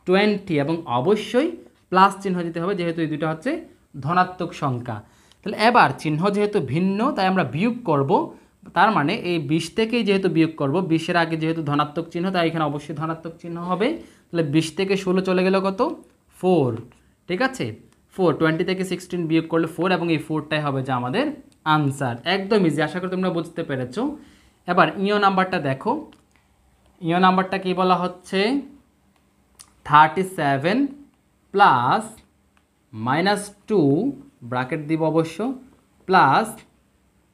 A: 20, এবং অবশ্যই প্লাস চিহ্ন দিতে হবে যেহেতু এই দুটো হচ্ছে ধনাত্মক সংখ্যা। তাহলে এবার চিহ্ন যেহেতু ভিন্ন তাই আমরা বিয়োগ করব, তার মানে এই 20 থেকেই যেহেতু বিয়োগ করব, 20-এর আগে যেহেতু ধনাত্মক চিহ্ন তাই এখানে অবশ্যই ধনাত্মক চিহ্ন হবে। তাহলে 20 থেকে 16 চলে গেল কত? 4, ঠিক আছে? 4, 20 থেকে 16 বিয়োগ করলে 4, এবং এই 4টাই হবে যে আমাদের আনসার। একদম ইজি, আশা করি তোমরা বুঝতে পেরেছো। এবার ইও নাম্বারটা দেখো, ইও নাম্বারটা কি বলা হচ্ছে? 37 প্লাস -2 ব্র্যাকেট দিব অবশ্য প্লাস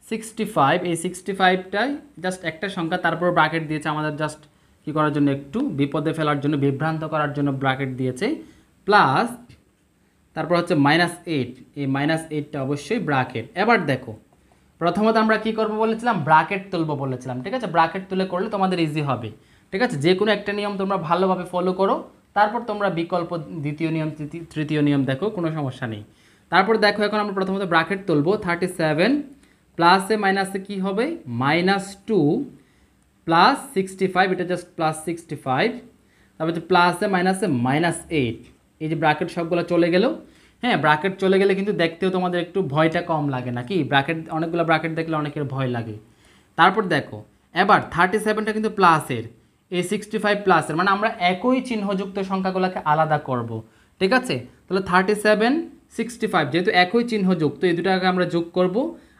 A: 65, এই 65টাই জাস্ট একটা সংখ্যা, তারপর ব্র্যাকেট দিয়েছে আমাদের জাস্ট কি করার জন্য? একটু বিপদে ফেলার জন্য, বিভ্রান্ত করার জন্য ব্র্যাকেট দিয়েছে, প্লাস তারপর হচ্ছে -8, এই -8টা অবশ্যই ব্র্যাকেট। এবার দেখো প্রথমত আমরা কি করব বলেছিলাম? ব্র্যাকেট তুলবো বলেছিলাম, ঠিক আছে? ব্র্যাকেট তুলে করলে তোমাদের ইজি হবে, ঠিক আছে? যে কোনো একটা নিয়ম তোমরা ভালোভাবে ফলো করো, তারপর তোমরা বিকল্প দ্বিতীয় নিয়ম তৃতীয় নিয়ম দেখো, কোনো সমস্যা নেই। তারপর দেখো এখন আমরা প্রথমত ব্র্যাকেট তুলবো। 37 প্লাসে মাইনাসে কি হবে? -2 প্লাস 65, এটা জাস্ট +65, তারপর হচ্ছে প্লাসে মাইনাসে -8, এই যে ব্র্যাকেট সবগুলো চলে গেল। হ্যাঁ, ব্র্যাকেট চলে গেলে কিন্তু দেখতেও তোমাদের একটু ভয়টা কম লাগে নাকি? ব্র্যাকেট অনেকগুলো ব্র্যাকেট দেখলে অনেকের ভয় লাগে। তারপর দেখো এবার 37টা কিন্তু প্লাসের, এই 65 প্লাসের, মানে আমরা একই চিহ্নযুক্ত সংখ্যাগুলোকে আলাদা করব, ঠিক আছে? তাহলে 37 65 যেহেতু একই চিহ্নযুক্ত, এই দুটাকে আমরা যোগ করব,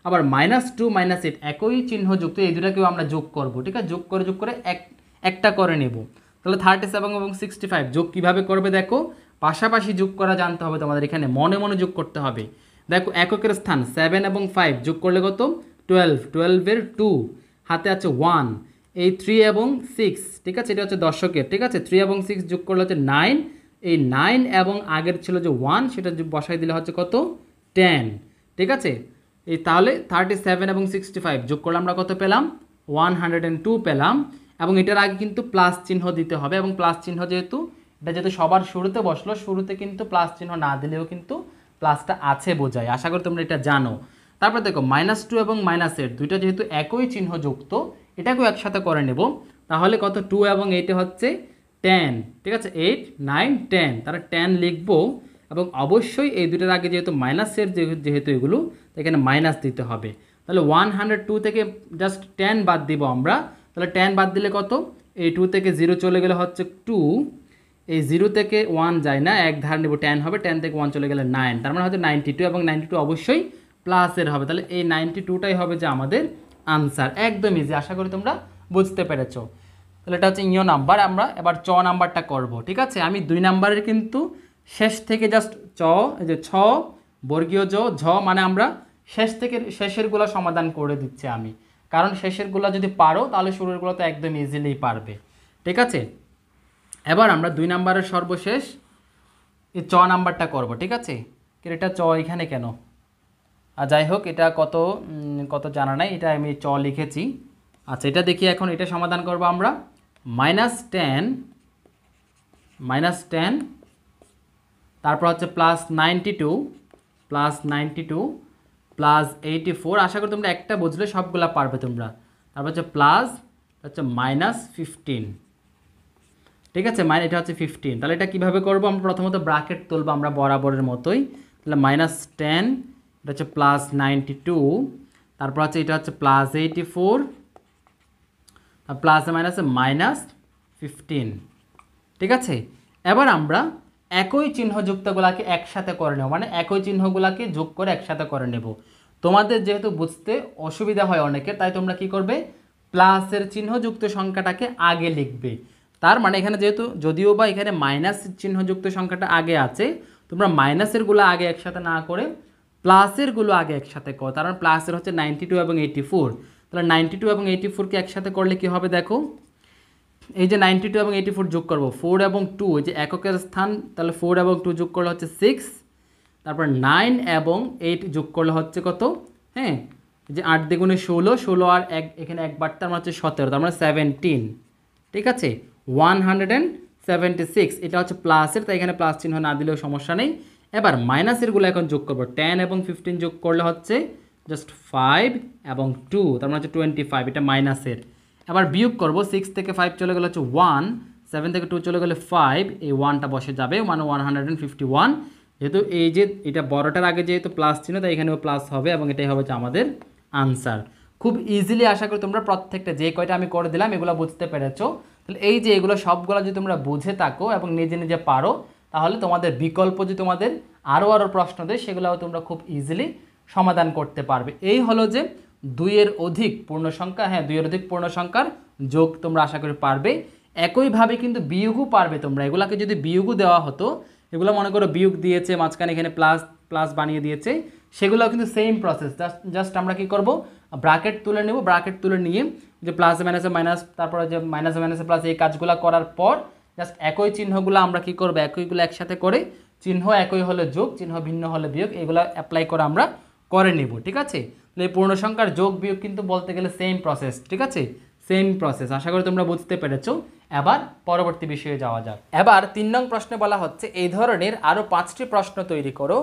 A: আবার -2 -8 একই চিহ্নযুক্ত, এই দুটাকেও আমরা যোগ করব, ঠিক আছে? যোগ করে একটা করে নেব। তাহলে 37 এবং 65 যোগ কীভাবে করবে দেখো, পাশাপাশি যোগ করা জানতে হবে তোমাদের, এখানে মনে মনে যোগ করতে হবে। দেখো এককের স্থান 7 এবং 5 যোগ করলে কত? 12, 12-এর 2 হাতে আছে 1, এই 3 এবং 6, ঠিক আছে? এটা হচ্ছে দশকের, ঠিক আছে? 3 এবং 6 যোগ করলে হচ্ছে 9, এই 9 এবং আগের ছিল যে 1 সেটা বসাই দিলে হচ্ছে কত? 10, ঠিক আছে? এই তাহলে 37 এবং 65 যোগ করলে আমরা কত পেলাম? 102 পেলাম, এবং এটার আগে কিন্তু প্লাস চিহ্ন দিতে হবে, এবং প্লাস চিহ্ন যেহেতু এটা যেহেতু সবার শুরুতে বসলো, শুরুতে কিন্তু প্লাস চিহ্ন না দিলেও কিন্তু প্লাসটা আছে বোঝায়। আশা করি তোমরা এটা জানো। তারপর দেখো -2 এবং -8 দুইটা যেহেতু একই চিহ্ন যুক্ত, এটাকেও একসাথে করে নেব। তাহলে কত, 2 এবং 8 হচ্ছে 10, ঠিক আছে, 8 9 10, তারা 10 লিখবো। এবং অবশ্যই এই দুটার আগে যেহেতু মাইনাসের যেহেতু এগুলো, এখানে মাইনাস দিতে হবে। তাহলে 102 থেকে জাস্ট 10 বাদ দিব আমরা। তাহলে 10 বাদ দিলে কত, এই 2 থেকে 0 চলে গেলে হচ্ছে 2, এই 0 থেকে 1 যায় না, এক ধার নেব, 10 হবে, 10 থেকে 1 চলে গেলে 9, তার মানে হচ্ছে 92, এবং 92 অবশ্যই প্লাসের হবে। তাহলে এই 92টাই হবে যে আমাদের আনসার। একদম ইজি, আশা করি তোমরা বুঝতে পেরেছো। তাহলে এটা হচ্ছে ইও নাম্বার। আমরা এবার চ নাম্বারটা করব, ঠিক আছে। আমি 2 নাম্বারের কিন্তু শেষ থেকে জাস্ট এই যে বর্গীয় ঝ মানে আমরা শেষ থেকে শেষেরগুলো সমাধান করে দিচ্ছি আমি, কারণ শেষেরগুলো যদি পারো তাহলে শুরুরগুলো তো একদম ইজিলি পারবে, ঠিক আছে। এবার আমরা 2 নাম্বারের সর্বশেষ এই চ নাম্বারটা করব, ঠিক আছে। এটা চ এখানে কেন, আর যাই হোক, এটা কত জানা নাই, এটা আমি চ লিখেছি। আচ্ছা, এটা দেখি এখন, এটা সমাধান করব আমরা। -10 তারপর হচ্ছে +92 +84। আশা করি তোমরা একটা বুঝলে সবগুলা পারবে তোমরা। তারপর হচ্ছে প্লাস হচ্ছে -15, ঠিক আছে, এটা হচ্ছে 15। তাহলে এটা কীভাবে করবো, আমরা প্রথমত ব্র্যাকেট তুলবো আমরা বরাবরের মতোই। তাহলে -10, এটা হচ্ছে +92, তারপর হচ্ছে এটা হচ্ছে +84, প্লাসে মাইনাসে -15, ঠিক আছে। এবার আমরা একই চিহ্নযুক্তগুলোকে একসাথে করে নেব, মানে একই চিহ্নগুলোকে যোগ করে একসাথে করে নেব। তোমাদের যেহেতু বুঝতে অসুবিধা হয় অনেকের, তাই তোমরা কি করবে, প্লাসের চিহ্নযুক্ত সংখ্যাটাকে আগে লিখবে। তার মানে এখানে যেহেতু যদিও বা এখানে মাইনাস চিহ্নযুক্ত সংখ্যাটা আগে আছে, তোমরা মাইনাসেরগুলো আগে একসাথে না করে প্লাসেরগুলো আগে একসাথে করো। তার মানে প্লাসের হচ্ছে 92 এবং 84। তাহলে 92 এবং 84কে একসাথে করলে কি হবে দেখো, এই যে 92 এবং 84 যোগ করবো, 4 এবং 2, এই যে এককের স্থান, তাহলে 4 এবং 2 যোগ করলে হচ্ছে 6, তারপর 9 এবং 8 যোগ করলে হচ্ছে কত, হ্যাঁ, যে 8 দ্বিগুণে 16, 16 আর এখানে একবার, তার মানে হচ্ছে 17, তার মানে 17, ঠিক আছে, 176। এটা হচ্ছে প্লাসের, তাই এখানে প্লাস চিহ্ন না দিলেও সমস্যা নেই। এবার মাইনাসেরগুলো এখন যোগ করবো, 10 এবং 15 যোগ করলে হচ্ছে জাস্ট 5 এবং 2, তার মানে হচ্ছে 25, এটা মাইনাসের। এবার বিয়োগ করব, 6 থেকে 5 চলে গেলে হচ্ছে 1, 7 থেকে 2 চলে গেলে 5, এই 1টা বসে যাবে, মানে 151। যেহেতু এই যে এটা বড়টার আগে যেহেতু প্লাস চিহ্ন, তাই এখানেও প্লাস হবে, এবং এটাই হবে যে আমাদের আনসার। খুব ইজিলি আশা করি তোমরা প্রত্যেকটা যে কয়টা আমি করে দিলাম এগুলো বুঝতে পেরেছো। তাহলে এই যে এগুলো সবগুলো যদি তোমরা বুঝে থাকো এবং নিজে নিজে পারো, তাহলে তোমাদের বিকল্প যে তোমাদের আরও প্রশ্ন দেয় সেগুলোও তোমরা খুব ইজিলি সমাধান করতে পারবে। এই হলো যে 2-এর অধিক পূর্ণ সংখ্যা, হ্যাঁ 2-এর অধিক পূর্ণ সংখ্যার যোগ তোমরা আশা করি পারবে। একইভাবে কিন্তু বিয়োগও পারবে তোমরা। এগুলাকে যদি বিয়োগও দেওয়া হতো, এগুলো মনে করো বিয়োগ দিয়েছে, মাঝখানে এখানে প্লাস বানিয়ে দিয়েছে, সেগুলোও কিন্তু সেম প্রসেস। জাস্ট আমরা কি করব, ব্র্যাকেট তুলে নেব, ব্র্যাকেট তুলে নিয়ে যে প্লাসে মাইনাসে মাইনাস, তারপরে যে মাইনাসে মাইনাসে প্লাস, এই কাজগুলো করার পর জাস্ট একই চিহ্নগুলো আমরা কি করব, একইগুলো একসাথে করে, চিহ্ন একই হলে যোগ, চিহ্ন ভিন্ন হলে বিয়োগ, এগুলো অ্যাপ্লাই করে আমরা করে নেব, ঠিক আছে। তাহলে এই পূর্ণ সংখ্যার যোগ বিয়োগ কিন্তু বলতে গেলে সেম প্রসেস, ঠিক আছে, সেম প্রসেস। আশা করি তোমরা বুঝতে পেরেছো। এবার পরবর্তী বিষয়ে যাওয়া যাক। এবার 3 নং প্রশ্নে বলা হচ্ছে, এই ধরনের আরও 5টি প্রশ্ন তৈরি করো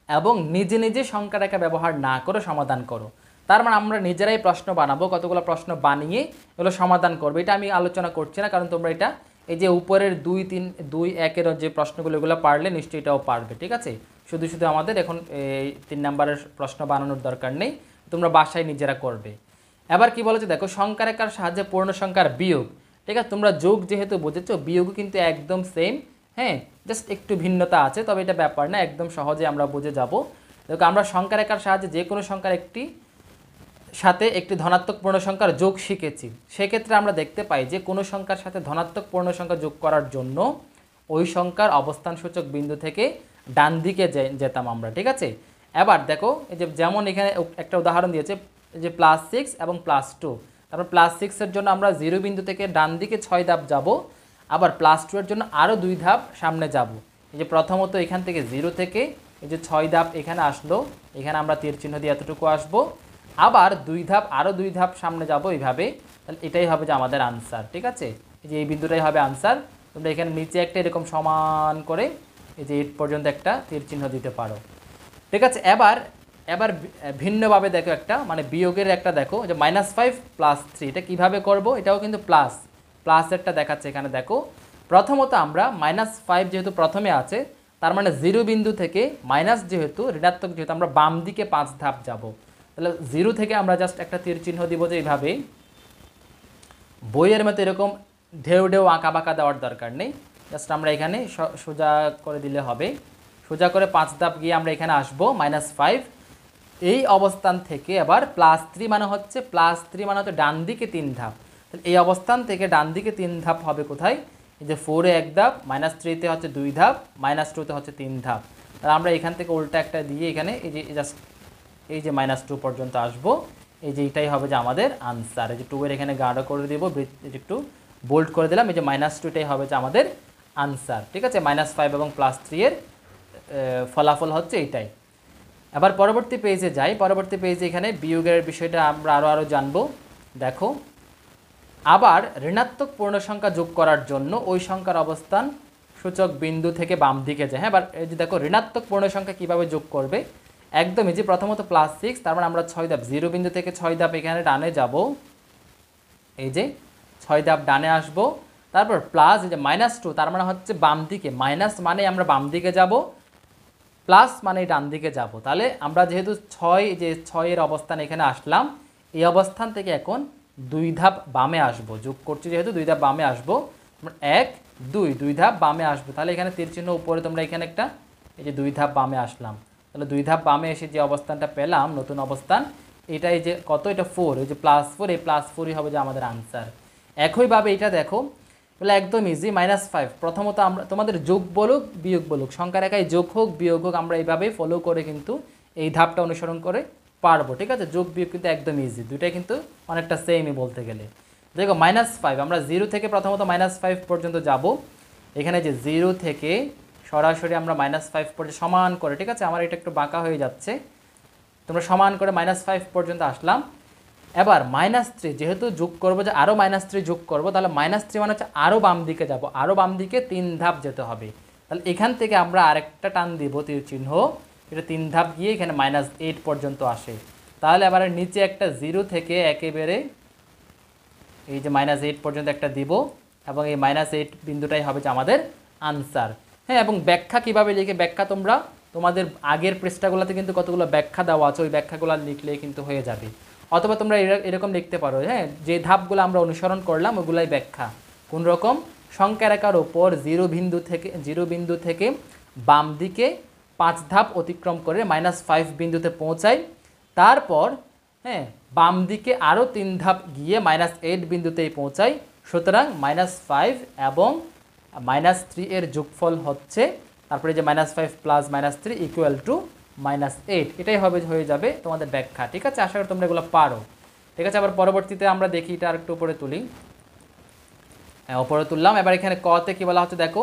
A: এবং নিজে নিজে সংখ্যা রেখা ব্যবহার না করে সমাধান করো। তার মানে আমরা নিজেরাই প্রশ্ন বানাবো, কতগুলো প্রশ্ন বানিয়ে এগুলো সমাধান করবো। এটা আমি আলোচনা করছি না, কারণ তোমরা এটা এই যে উপরের 2, 3, 2, 1-এর যে প্রশ্নগুলো এগুলো পারলে নিশ্চয়ই এটাও পারবে, ঠিক আছে। শুধু আমাদের এখন এই 3 নম্বরের প্রশ্ন বানানোর দরকার নেই, তোমরা বাসায় নিজেরা করবে। এবার কি বলেছে দেখো, সংখ্যা রেখার সাহায্যে পূর্ণ সংখ্যার বিয়োগ, ঠিক আছে। তোমরা যোগ যেহেতু বুঝেছো, বিয়োগও কিন্তু একদম সেম, হ্যাঁ, জাস্ট একটু ভিন্নতা আছে, তবে এটা ব্যাপার না, একদম সহজে আমরা বুঝে যাব। দেখো আমরা সংখ্যা রেখার সাহায্যে যে কোনো সংখ্যার সাথে একটি ধনাত্মক পূর্ণ সংখ্যার যোগ শিখেছি। সেক্ষেত্রে আমরা দেখতে পাই যে কোনো সংখ্যার সাথে ধনাত্মক পূর্ণ সংখ্যা যোগ করার জন্য ওই সংখ্যার অবস্থান সূচক বিন্দু থেকে ডান দিকে যেতাম আমরা, ঠিক আছে। এবার দেখো এই যে যেমন এখানে একটা উদাহরণ দিয়েছে যে +6 এবং +2, তারপর +6-এর জন্য আমরা 0 বিন্দু থেকে ডান দিকে 6 ধাপ যাব, আবার +2 এর জন্য আরও 2 ধাপ সামনে যাব। এই যে প্রথমত এখান থেকে 0 থেকে এই যে 6 ধাপ এখানে আসলো, এখানে আমরা তীর চিহ্ন দিয়ে এতটুকু আসবো, আবার 2 ধাপ, আরও 2 ধাপ সামনে যাব এইভাবে। তাহলে এটাই হবে যে আমাদের আনসার, ঠিক আছে। এই যে এই বিন্দুটাই হবে আনসার। তোমরা এখানে নিচে একটা এরকম সমান করে এই যে 8 পর্যন্ত একটা তীর চিহ্ন দিতে পারো। ঠিক আছে, এবার এবার ভিন্নভাবে দেখো একটা মানে বিয়োগের একটা দেখো যে -5 + 3 এটা কীভাবে করব, এটাও কিন্তু প্লাসেরটা দেখাচ্ছে এখানে দেখো। প্রথমত আমরা -5 যেহেতু প্রথমে আছে তার মানে 0 বিন্দু থেকে মাইনাস যেহেতু ঋণাত্মক যেহেতু আমরা বাম দিকে 5 ধাপ যাব, তাহলে 0 থেকে আমরা জাস্ট একটা তীর চিহ্ন দিব যে এইভাবে। বইয়ের মতো এরকম ঢেউ ঢেউ আঁকা বাঁকা দেওয়ার দরকার নেই, জাস্ট আমরা এখানে সোজা করে দিলে হবে। সোজা করে 5 ধাপ গিয়ে আমরা এখানে আসবো -5। এই অবস্থান থেকে আবার +3 মানে হচ্ছে ডান দিকে 3 ধাপ। তাহলে এই অবস্থান থেকে ডান দিকে 3 ধাপ হবে কোথায়, এই যে 4 এ 1 ধাপ, -3তে হচ্ছে 2 ধাপ, -2তে হচ্ছে 3 ধাপ। তাহলে আমরা এখান থেকে উল্টা একটা দিয়ে এখানে এই যে জাস্ট এই যে -2 পর্যন্ত আসবো। এই যে এটাই হবে যে আমাদের আনসার। এই যে 2 এর এখানে গাঢ় করে দেবো, একটু বোল্ড করে দিলাম, এই যে -2 এটাই হবে যে আমাদের আনসার। ঠিক আছে, -5 এবং +3 এর ফলাফল হচ্ছে এইটাই। আবার পরবর্তী পেজে যাই। পরবর্তী পেজে এখানে বিয়োগের বিষয়টা আমরা আরও জানবো। দেখো, আবার ঋণাত্মক পূর্ণ সংখ্যা যোগ করার জন্য ওই সংখ্যার অবস্থান সূচক বিন্দু থেকে বাম দিকে যায়। হ্যাঁ, এবার এই যে দেখো ঋণাত্মক পূর্ণ সংখ্যা কীভাবে যোগ করবে, একদমই যে প্রথমত +6, তার মানে আমরা 6 ধাপ 0 বিন্দু থেকে 6 ধাপ এখানে ডানে যাব, এই যে 6 ধাপ ডানে আসব। তারপর প্লাস এই যে -2, তার মানে হচ্ছে বাম দিকে, মাইনাস মানে আমরা বাম দিকে যাব, প্লাস মানে ডান দিকে যাব। তাহলে আমরা যেহেতু 6 এর অবস্থান এখানে আসলাম, এই অবস্থান থেকে এখন 2 ধাপ বামে আসব, যোগ করছি যেহেতু 2 ধাপ বামে আসব, 1 2 ধাপ বামে আসবো। তাহলে এখানে তীর চিহ্ন উপরে তোমরা এখানে একটা এই যে 2 ধাপ বামে আসলাম। তাহলে 2 ধাপ বামে এসে যে অবস্থানটা পেলাম নতুন অবস্থান, এটাই যে কত, এটা 4, এই যে +4, এই +4ই হবে যে আমাদের আনসার। একইভাবে এটা দেখো, তাহলে একদম ইজি। -5 প্রথমত আমরা তোমাদের যোগ বলুক বিয়োগ বলুক, সংখ্যার একাই যোগ হোক বিয়োগ হোক, আমরা এইভাবে ফলো করে কিন্তু এই ধাপটা অনুসরণ করে পারবো। ঠিক আছে, যোগ বিয়োগ কিন্তু একদম ইজি, দুটাই কিন্তু অনেকটা সেমই বলতে গেলে। দেখো -5 আমরা 0 থেকে প্রথমত -5 পর্যন্ত যাব। এখানে যে 0 থেকে সরাসরি আমরা -5 পর্যন্ত সমান করে, ঠিক আছে, আমার এটা একটু বাঁকা হয়ে যাচ্ছে, তোমরা সমান করে -5 পর্যন্ত আসলাম। এবার -3 যেহেতু যোগ করবো, যে আরও -3 যোগ করবো, তাহলে -3 মানে হচ্ছে আরও বাম দিকে যাব, আরও বাম দিকে 3 ধাপ যেতে হবে। তাহলে এখান থেকে আমরা আরেকটা টান দিব তীর চিহ্ন, এটা 3 ধাপ গিয়ে এখানে -8 পর্যন্ত আসে। তাহলে এবার নিচে একটা 0 থেকে একেবারে এই যে -8 পর্যন্ত একটা দিব, এবং এই -8 বিন্দুটাই হবে যে আমাদের আনসার। হ্যাঁ, এবং ব্যাখ্যা কিভাবে লিখে, ব্যাখ্যা তোমরা তোমাদের আগের পৃষ্ঠাগুলোতে কিন্তু কতগুলো ব্যাখ্যা দেওয়া আছে, ওই ব্যাখ্যাগুলো লিখলে কিন্তু হয়ে যাবে। অথবা তোমরা এরকম লিখতে পারো, হ্যাঁ, যে ধাপগুলো আমরা অনুসরণ করলাম ওগুলাই ব্যাখ্যা। কোন রকম, সংখ্যা রেখার ওপর 0 বিন্দু থেকে বাম দিকে 5 ধাপ অতিক্রম করে -5 বিন্দুতে পৌঁছাই, তারপর হ্যাঁ বাম দিকে আরও 3 ধাপ গিয়ে -8 বিন্দুতেই পৌঁছাই। সুতরাং -5 এবং -3 এর যোগফল হচ্ছে, তারপরে যে -5 + -3 = -8, এটাই হয়ে যাবে তোমাদের ব্যাখ্যা। ঠিক আছে, আশা করি তোমরা এগুলো পারো। ঠিক আছে, আবার পরবর্তীতে আমরা দেখি, এটা আরেকটু উপরে তুলি। হ্যাঁ, উপরে তুললাম। এবার এখানে কতে কি বলা হচ্ছে দেখো,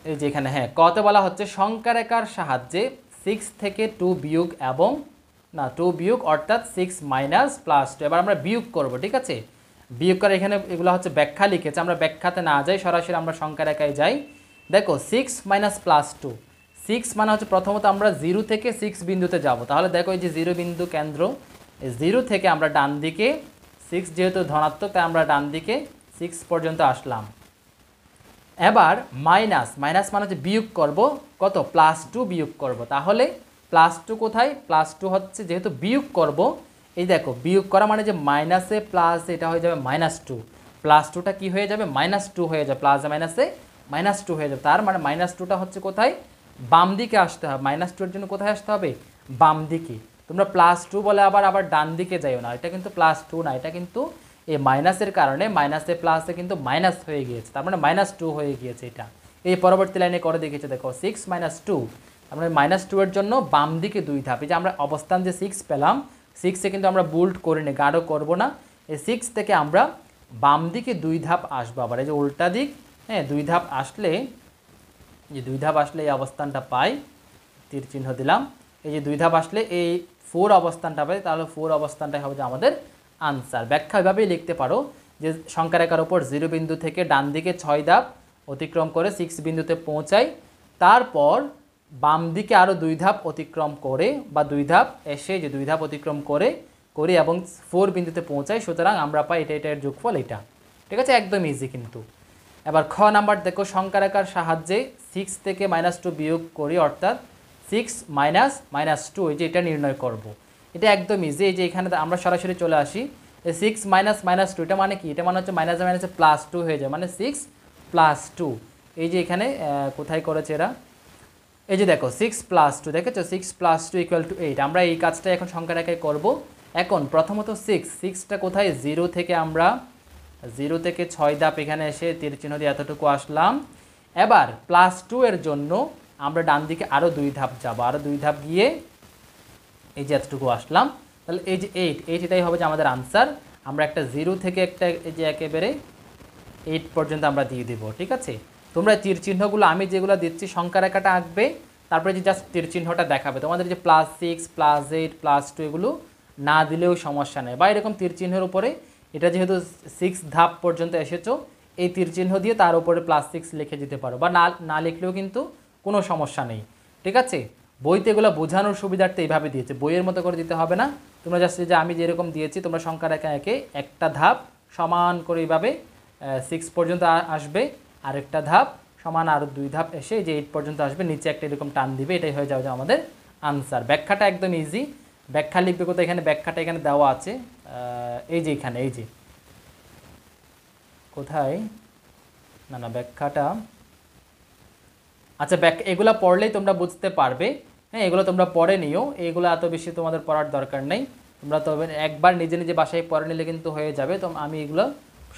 A: এই যে এখানে হ্যাঁ কতে বলা হচ্ছে সংখ্যা রেখার সাহায্যে 6 থেকে 2 বিয়োগ এবং 2 বিয়োগ অর্থাৎ 6 - +2। এবার আমরা বিয়োগ করব। ঠিক আছে, বিয়োগ করে এখানে এগুলো হচ্ছে ব্যাখ্যা লিখেছে, আমরা ব্যাখ্যাতে না যাই, সরাসরি আমরা সংখ্যা রেখায় যাই। দেখো 6 - +2, 6 মানে হচ্ছে প্রথমত আমরা 0 থেকে 6 বিন্দুতে যাব। তাহলে দেখো এই যে 0 বিন্দু কেন্দ্র, এই 0 থেকে আমরা ডান দিকে 6 যেহেতু ধনাত্মক, তাই আমরা ডান দিকে 6 পর্যন্ত আসলাম। এবার মাইনাস মানে হচ্ছে বিয়োগ করব, কত, +2 বিয়োগ করব। তাহলে +2 কোথায়, +2 হচ্ছে যেহেতু বিয়োগ করব, এই দেখো বিয়োগ করা মানে যে মাইনাসে প্লাস, এটা হয়ে যাবে -2, +2টা কি হয়ে যাবে, -2 হয়ে যাবে, প্লাসে মাইনাসে -2 হয়ে যাবে। তার মানে -2টা হচ্ছে কোথায়, বাম দিকে আসতে হবে। -2 এর জন্য কোথায় আসতে হবে, বাম দিকে। তোমরা +2 বলে আবার ডান দিকে যাইও না, এটা কিন্তু +2 না, এটা কিন্তু এই মাইনাসের কারণে মাইনাসে প্লাসে কিন্তু মাইনাস হয়ে গিয়েছে, তার মানে -2 হয়ে গিয়েছে। এটা এই পরবর্তী লাইনে করে দেখিয়েছে, দেখো 6 - 2, তার মানে -2 এর জন্য বাম দিকে 2 ধাপ। এই যে আমরা অবস্থান যে 6 পেলাম, 6-এ কিন্তু আমরা বোল্ড করে নিই, গাঢ় করব না। এই 6 থেকে আমরা বাম দিকে 2 ধাপ আসবো, আবার এই যে উল্টা দিক, হ্যাঁ 2 ধাপ আসলে, যে 2 ধাপ আসলে এই অবস্থানটা পাই, তীর চিহ্ন দিলাম। এই যে 2 ধাপ আসলে এই 4 অবস্থানটা পাই, তাহলে 4 অবস্থানটাই হবে যে আমাদের আনসার। ব্যাখ্যা এভাবেই লিখতে পারো যে সংখ্যা রেখার ওপর 0 বিন্দু থেকে ডান দিকে 6 ধাপ অতিক্রম করে 6 বিন্দুতে পৌঁছাই, তারপর বাম দিকে আরও 2 ধাপ অতিক্রম করে বা 2 ধাপ এসে যে 2 ধাপ অতিক্রম করি এবং 4 বিন্দুতে পৌঁছাই, সুতরাং আমরা পাই এটার যোগফল এটা। ঠিক আছে, একদম ইজি কিন্তু। এবার খ নাম্বার দেখো, সংখ্যা রেখার সাহায্যে 6 থেকে -2 বিয়োগ করি, অর্থাৎ 6 - -2, এই যে এটা নির্ণয় করব। এটা একদম ইজি। এই যে এখানে আমরা সরাসরি চলে আসি, 6 - -2 এটা মানে কি? এটা মানে হচ্ছে মাইনাসে মাইনাসে +2 হয়ে যায়, মানে 6 + 2। এই যে এখানে কোথায় করেছে এরা, এই যে দেখো 6 + 2, দেখেছো 6 + 2 = 8। আমরা এই কাজটা এখন সংখ্যা রেখায় করব। এখন প্রথমত 6টা কোথায়, 0 থেকে আমরা 0 থেকে 6 ধাপ এখানে এসে তীর চিহ্ন দিয়ে এতটুকু আসলাম। এবার +2 এর জন্য আমরা ডান দিকে আরও 2 ধাপ যাব, আরও 2 ধাপ গিয়ে এই যে এতটুকু আসলাম। তাহলে এই যে 8 এটাই হবে যে আমাদের আনসার। আমরা একটা 0 থেকে একটা এই যে একেবারে 8 পর্যন্ত আমরা দিয়ে দেব। ঠিক আছে, তোমরা তীর চিহ্নগুলো আমি যেগুলো দিচ্ছি সংখ্যা রেখাটা আঁকবে, তারপরে যে জাস্ট তীর চিহ্নটা দেখাবে। তোমাদের যে +6 +8 +2 এগুলো না দিলেও সমস্যা নেই, বা এরকম তীর চিহ্নের উপরে এটা যেহেতু 6 ধাপ পর্যন্ত এসেছো, এই তীর চিহ্ন দিয়ে তার উপরে +6 লিখে দিতে পারো, বা না লিখলেও কিন্তু কোনো সমস্যা নেই। ঠিক আছে, বইতে এগুলো বোঝানোর সুবিধার্থে এইভাবে দিয়েছে, বইয়ের মতো করে দিতে হবে না। তোমরা জাস্ট যে আমি যেরকম দিয়েছি তোমরা সংখ্যা রেখা একে একটা ধাপ সমান করে এইভাবে 6 পর্যন্ত আসবে, আরেকটা ধাপ সমান আরও 2 ধাপ এসে যে 8 পর্যন্ত আসবে, নিচে একটা এরকম টান দিবে, এটাই হয়ে যাবে আমাদের আনসার। ব্যাখ্যাটা একদম ইজি। ব্যাখ্যা লিখবে কোথায়, এখানে ব্যাখ্যাটা এখানে দেওয়া আছে, এই যে এখানে, এই যে কোথায়, না ব্যাখ্যাটা, আচ্ছা এগুলো পড়লেই তোমরা বুঝতে পারবে। হ্যাঁ, এগুলো তোমরা পড়ে নিও, এগুলো এত বেশি তোমাদের পড়ার দরকার নেই। তোমরা তবে একবার নিজে নিজে বাসায় পড়ে নিলে কিন্তু হয়ে যাবে। তো আমি এগুলো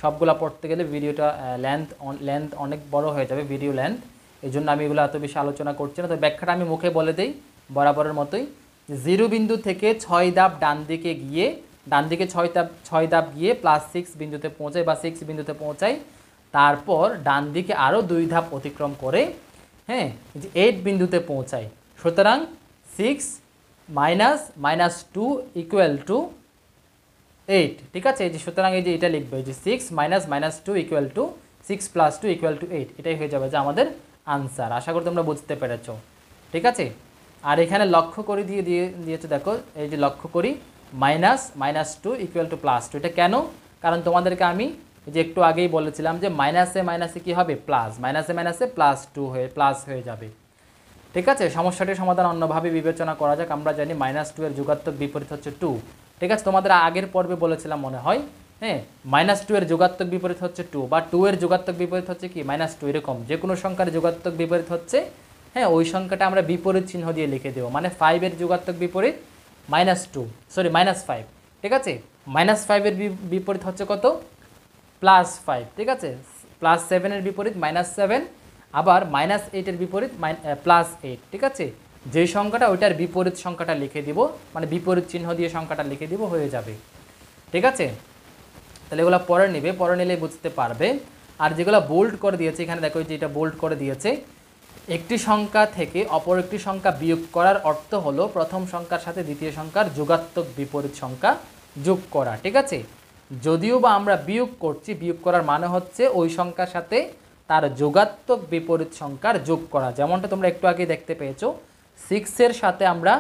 A: সবগুলো পড়তে গেলে ভিডিওটা লেন্থ অনেক বড় হয়ে যাবে, ভিডিও লেন্থ, এই জন্য আমি এগুলো এত বেশি আলোচনা করছি না। তো ব্যাখ্যাটা আমি মুখে বলে দিই বরাবরের মতোই। 0 বিন্দু থেকে 6 ধাপ ডান দিকে 6 ধাপ গিয়ে +6 বিন্দুতে পৌঁছাই বা 6 বিন্দুতে পৌঁছাই, তারপর ডান দিকে আরও 2 ধাপ অতিক্রম করে, হ্যাঁ, 8 বিন্দুতে পৌঁছাই। সুতরাং 6 - -2 = 8। ঠিক আছে, এই যে সুতরাং এই যে এটা লিখবে যে 6 - -2 = 6 + 2 = 8, এটাই হয়ে যাবে যে আমাদের আনসার। আশা করি তোমরা বুঝতে পেরেছো। ঠিক আছে, আর এখানে লক্ষ্য করে দিয়েছে, দেখো এই যে লক্ষ্য করি -2 = +2, এটা কেন? কারণ তোমাদেরকে আমি যে একটু আগেই বলেছিলাম যে মাইনাসে মাইনাসে কী হবে, প্লাস, মাইনাসে মাইনাসে +2 হয়ে প্লাস হয়ে যাবে। ঠিক আছে, সমস্যাটির সমাধান অন্যভাবে বিবেচনা করা যাক। আমরা জানি -2 এর যোগাত্মক বিপরীত হচ্ছে 2। ঠিক আছে, তোমাদের আগের পর্বে বলেছিলাম মনে হয়, হ্যাঁ, -2 এর যোগাত্মক বিপরীত হচ্ছে 2, বা 2 এর যোগাত্মক বিপরীত হচ্ছে কি -2, এরকম যে কোনো সংখ্যার যোগাত্মক বিপরীত হচ্ছে, হ্যাঁ, ওই সংখ্যাটা আমরা বিপরীত চিহ্ন দিয়ে লিখে দেবো। মানে 5 এর যোগাত্মক বিপরীত -5। ঠিক আছে, -5 এর বিপরীত হচ্ছে কত, +5। ঠিক আছে, +7 এর বিপরীত -7, আবার -8 এর বিপরীত +8। ঠিক আছে, যে সংখ্যাটা ওইটার বিপরীত সংখ্যাটা লিখে দিব, মানে বিপরীত চিহ্ন দিয়ে সংখ্যাটা লিখে দিব, হয়ে যাবে। ঠিক আছে, তাহলে এগুলো পরে নিলেই বুঝতে পারবে। আর যেগুলো বোল্ড করে দিয়েছে এখানে দেখো, যে এটা বোল্ড করে দিয়েছে, একটি সংখ্যা থেকে অপর একটি সংখ্যা বিয়োগ করার অর্থ হলো প্রথম সংখ্যার সাথে দ্বিতীয় সংখ্যার যোগাত্মক বিপরীত সংখ্যা যোগ করা। ঠিক আছে, যদিও বা আমরা বিয়োগ করছি, বিয়োগ করার মানে হচ্ছে ওই সংখ্যার সাথে তার যোগাত্মক বিপরীত সংখ্যার যোগ করা। যেমনটা তোমরা একটু আগে দেখতে পেয়েছো, 6 এর সাথে আমরা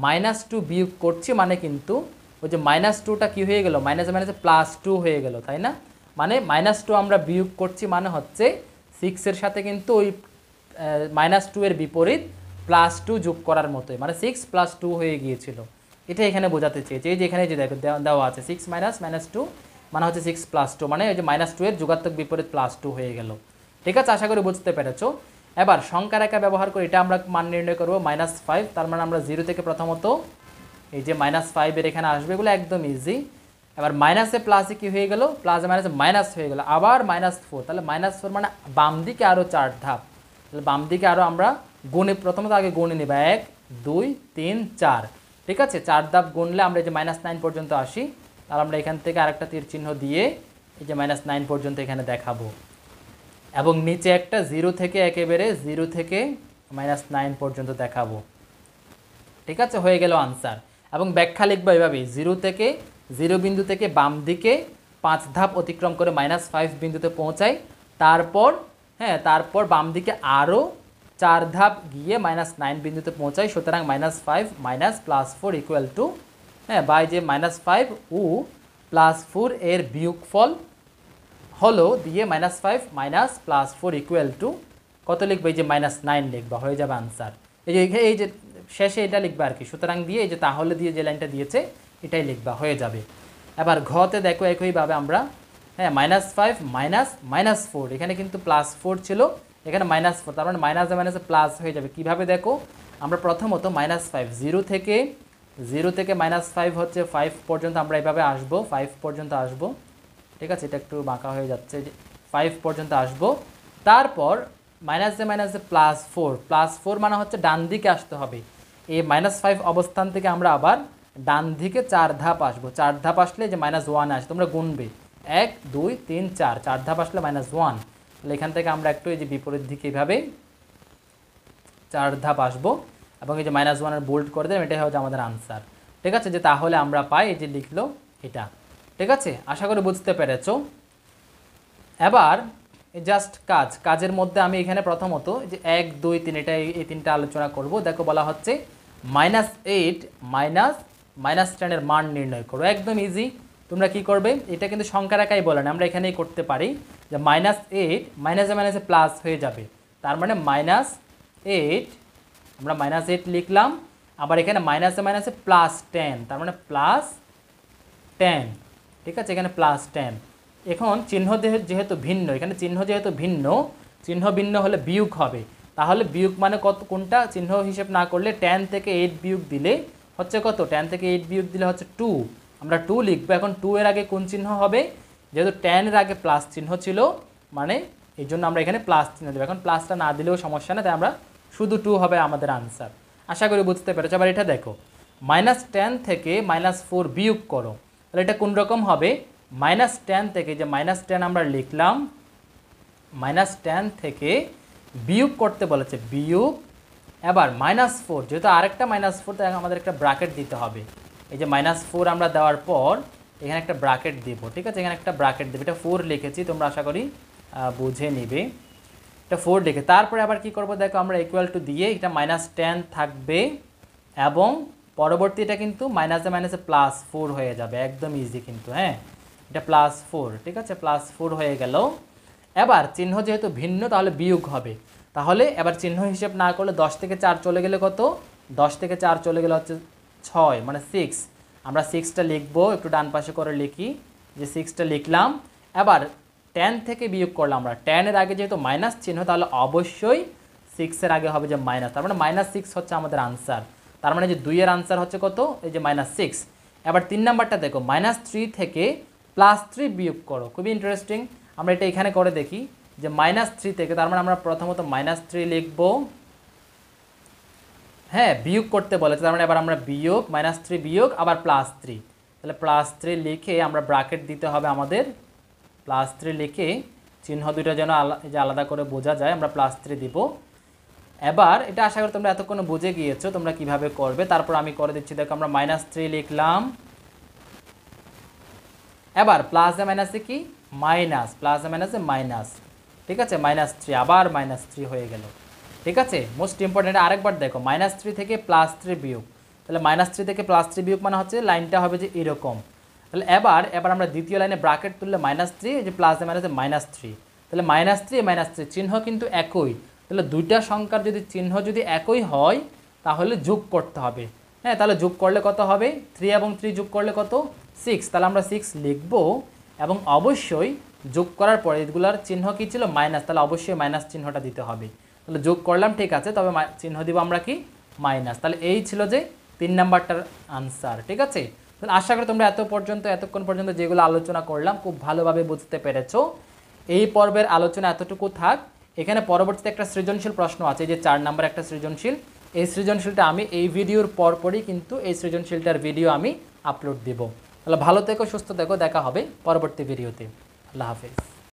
A: -2 বিয়োগ করছি, মানে কিন্তু ওই যে -2টা কী হয়ে গেল, মাইনাসে মাইনাসে +2 হয়ে গেল, তাই না? মানে -2 আমরা বিয়োগ করছি, মানে হচ্ছে 6 এর সাথে কিন্তু ওই -2 এর বিপরীত +2 যোগ করার মতোই, মানে 6 + 2 হয়ে গিয়েছিল। এটা এখানে বোঝাতে চেয়েছে। এই যে এখানে যে দেখো দেওয়া আছে 6 - -2 মানে হচ্ছে 6 + 2, মানে ওই যে -2 এর যোগাত্মক বিপরীত +2 হয়ে গেল। ঠিক আছে, আশা করি বুঝতে পেরেছো। এবার সংখ্যা রেখা ব্যবহার করে এটা আমরা মান নির্ণয় করবো -5। তার মানে আমরা 0 থেকে প্রথমত এই যে -5 এর এখানে আসবে, এগুলো একদম ইজি। এবার মাইনাসে প্লাসে কি হয়ে গেল, প্লাসে মাইনাসে মাইনাস হয়ে গেল, আবার -4। তাহলে -4 মানে বাম দিকে আরও 4 ধাপ। তাহলে বাম দিকে আরও আমরা গুণে, প্রথমত আগে গুণে নিব 1 2 3 4। ঠিক আছে, 4 ধাপ গুনলে আমরা এই যে -9 পর্যন্ত আসি। তাহলে আমরা এখান থেকে আরেকটা তীর চিহ্ন দিয়ে এই যে -9 পর্যন্ত এখানে দেখাবো, এবং নিচে একটা 0 থেকে একেবারে 0 থেকে -9 পর্যন্ত দেখাবো। ঠিক আছে, হয়ে গেল আনসার। এবং ব্যাখ্যা লিখবো এভাবে, 0 বিন্দু থেকে বাম দিকে 5 ধাপ অতিক্রম করে -5 বিন্দুতে পৌঁছাই, তারপর তারপর বাম দিকে আরও 4 ধাপ গিয়ে -9 বিন্দুতে পৌঁছাই। সুতরাং -5 +4 ইকুয়াল টু বাই যে -5 ও +4 এর বিয়োগফল হলো দিয়ে -5 +4 ইকুয়াল টু কত লিখবে? এই যে -9 লিখবা, হয়ে যাবে আনসার। এই যে শেষে এটা লিখবা আর কি। সুতরাং দিয়ে এই যে তাহলে দিয়ে যে লাইনটা দিয়েছে এটাই লিখবা, হয়ে যাবে। এবার ঘতে দেখো একইভাবে আমরা -5 -4, এখানে কিন্তু +4 ছিল, এখানে -4, তার মানে মাইনাসে মাইনাসে প্লাস হয়ে যাবে। কিভাবে দেখো? আমরা প্রথমত -5 0 থেকে -5 হচ্ছে 5 পর্যন্ত আমরা এভাবে আসবো, 5 পর্যন্ত আসবো, ঠিক আছে? এটা একটু বাঁকা হয়ে যাচ্ছে, যে 5 পর্যন্ত আসবো। তারপর মাইনাসে মাইনাসে +4 মানে হচ্ছে ডান দিকে আসতে হবে। এই -5 অবস্থান থেকে আমরা আবার ডান দিকে 4 ধাপ আসবো। 4 ধাপ আসলে যে -1 আসে, তোমরা গুনবে 1 2 3 4, 4 ধাপ আসলে -1। তাহলে এখান থেকে আমরা একটু এই যে বিপরীত দিকে এইভাবে 4 ধাপ আসবো এবং এই যে -1 এর বোল্ড করে দেবেন, এটাই হচ্ছে আমাদের আনসার, ঠিক আছে? যে তাহলে আমরা পাই এই যে লিখলো এটা, ঠিক আছে? আশা করি বুঝতে পেরেছো। এবার জাস্ট কাজের মধ্যে আমি এখানে প্রথমত যে 1 2 3 এটা এই তিনটা আলোচনা করব। দেখো বলা হচ্ছে -8 -10 এর মান নির্ণয় করো। একদম ইজি। তোমরা কি করবে? এটা কিন্তু সংখ্যার একাই বলে না, আমরা এখানেই করতে পারি যে -8 মাইনাসে মাইনাসে প্লাস হয়ে যাবে, তার মানে -8 আমরা -8 লিখলাম। আবার এখানে মাইনাসে মাইনাসে +10, তার মানে +10, ঠিক আছে? এখানে +10। এখন চিহ্ন যেহেতু ভিন্ন, এখানে চিহ্ন যেহেতু ভিন্ন, চিহ্ন ভিন্ন হলে বিয়োগ হবে। তাহলে বিয়োগ মানে কোনটা? চিহ্ন হিসেব না করলে 10 থেকে 8 বিয়োগ দিলে হচ্ছে কত? 10 থেকে 8 বিয়োগ দিলে হচ্ছে 2, আমরা 2 লিখবো। এখন 2 এর আগে কোন চিহ্ন হবে? যেহেতু 10 এর আগে প্লাস চিহ্ন ছিল, মানে এই জন্য আমরা এখানে প্লাস চিহ্ন দেবো। এখন প্লাসটা না দিলেও সমস্যা না, তাই আমরা শুধু 2 হবে আমাদের আনসার। আশা করি বুঝতে পেরেছো। আবার এটা দেখো, -10 থেকে -4 বিয়োগ করো, তাহলে এটা কোন রকম হবে? -10 থেকে যে -10 আমরা লিখলাম, -10 থেকে বিয়োগ করতে বলেছে, বিয়োগ। এবার -4, যেহেতু আরেকটা -4, তাই আমাদের একটা ব্র্যাকেট দিতে হবে। এই যে -4 আমরা দেওয়ার পর এখানে একটা ব্র্যাকেট দিব, ঠিক আছে? এখানে একটা ব্র্যাকেট দেবে, এটা 4 লিখেছি, তোমরা আশা করি বুঝে নিবে। এটা 4 লিখে তারপরে আবার কি করব? দেখো আমরা ইকুয়াল টু দিয়ে এটা -10 থাকবে এবং পরবর্তীটা কিন্তু মাইনাসে মাইনাসে +4 হয়ে যাবে। একদম ইজি কিন্তু, এটা +4, ঠিক আছে? +4 হয়ে গেল। এবার চিহ্ন যেহেতু ভিন্ন, তাহলে বিয়োগ হবে। তাহলে এবার চিহ্ন হিসেব না করলে 10 থেকে 4 চলে গেলে কত? 10 থেকে 4 চলে গেলে হচ্ছে 6, মানে 6। আমরা 6টা লিখবো, একটু ডান পাশে করে লিখি, যে 6টা লিখলাম। এবার 10 থেকে বিয়োগ করলাম আমরা, 10 এর আগে যেহেতু মাইনাস চিহ্ন, তাহলে অবশ্যই 6 এর আগে হবে যে মাইনাস, তার মানে -6 হচ্ছে আমাদের আনসার। তার মানে যে 2 এর আনসার হচ্ছে কত? এই যে -6। এবার 3 নাম্বারটা দেখো, -3 থেকে +3 বিয়োগ করো। খুবই ইন্টারেস্টিং, আমরা এটা এখানে করে দেখি যে -3 থেকে, তার মানে আমরা প্রথমত -3 লিখবো, বিয়োগ করতে বলেছে, তার মানে এবার আমরা বিয়োগ, -3 বিয়োগ আবার +3, তাহলে +3 লিখে আমরা ব্র্যাকেট দিতে হবে আমাদের। +3 লিখে চিহ্ন দুইটা যেন আলাদা করে বোঝা যায়, আমরা +3 দিব। এবার এটা আশা করি তোমরা এতক্ষণ বুঝে গিয়েছো তোমরা কিভাবে করবে। তারপর আমি করে দিচ্ছি, দেখো আমরা -3 লিখলাম। এবার প্লাসে মাইনাসে কি? মাইনাস, প্লাসে মাইনাসে মাইনাস, ঠিক আছে? -3 আবার -3 হয়ে গেল, ঠিক আছে? মোস্ট ইম্পর্টেন্ট, আরেকবার দেখো, -3 থেকে +3 বিয়োগ, তাহলে -3 থেকে +3 বিয়োগ মানে হচ্ছে লাইনটা হবে যে এরকম। তাহলে এবার আমরা দ্বিতীয় লাইনে ব্র্যাকেট তুললে -3, এই যে প্লাসে মাইনাসে -3, তাহলে -3 চিহ্ন কিন্তু একই। তাহলে দুইটা সংখ্যার যদি চিহ্ন যদি একই হয় তাহলে যোগ করতে হবে। তাহলে যোগ করলে কত হবে? 3 এবং 3 যোগ করলে কত? 6। তাহলে আমরা 6 লিখব এবং অবশ্যই যোগ করার পরে এগুলোর চিহ্ন কি ছিল? মাইনাস, তাহলে অবশ্যই মাইনাস চিহ্নটা দিতে হবে। তাহলে যোগ করলাম, ঠিক আছে, তবে চিহ্ন দিব আমরা কি? মাইনাস। তাহলে এই ছিল যে 3 নাম্বারটার আনসার, ঠিক আছে? তাহলে আশা করি তোমরা এতক্ষণ পর্যন্ত যেগুলো আলোচনা করলাম খুব ভালোভাবে বুঝতে পেরেছো। এই পর্বের আলোচনা এতটুকু থাক। এখানে পরবর্তীতে একটা সৃজনশীল প্রশ্ন আছে, যে 4 নাম্বার একটা সৃজনশীল। এই সৃজনশীলটা আমি এই ভিডিওর পরপরই কিন্তু এই সৃজনশীলটার ভিডিও আমি আপলোড দেব। তাহলে ভালো থেকো, সুস্থ থেকো, দেখা হবে পরবর্তী ভিডিওতে। আল্লাহ হাফেজ।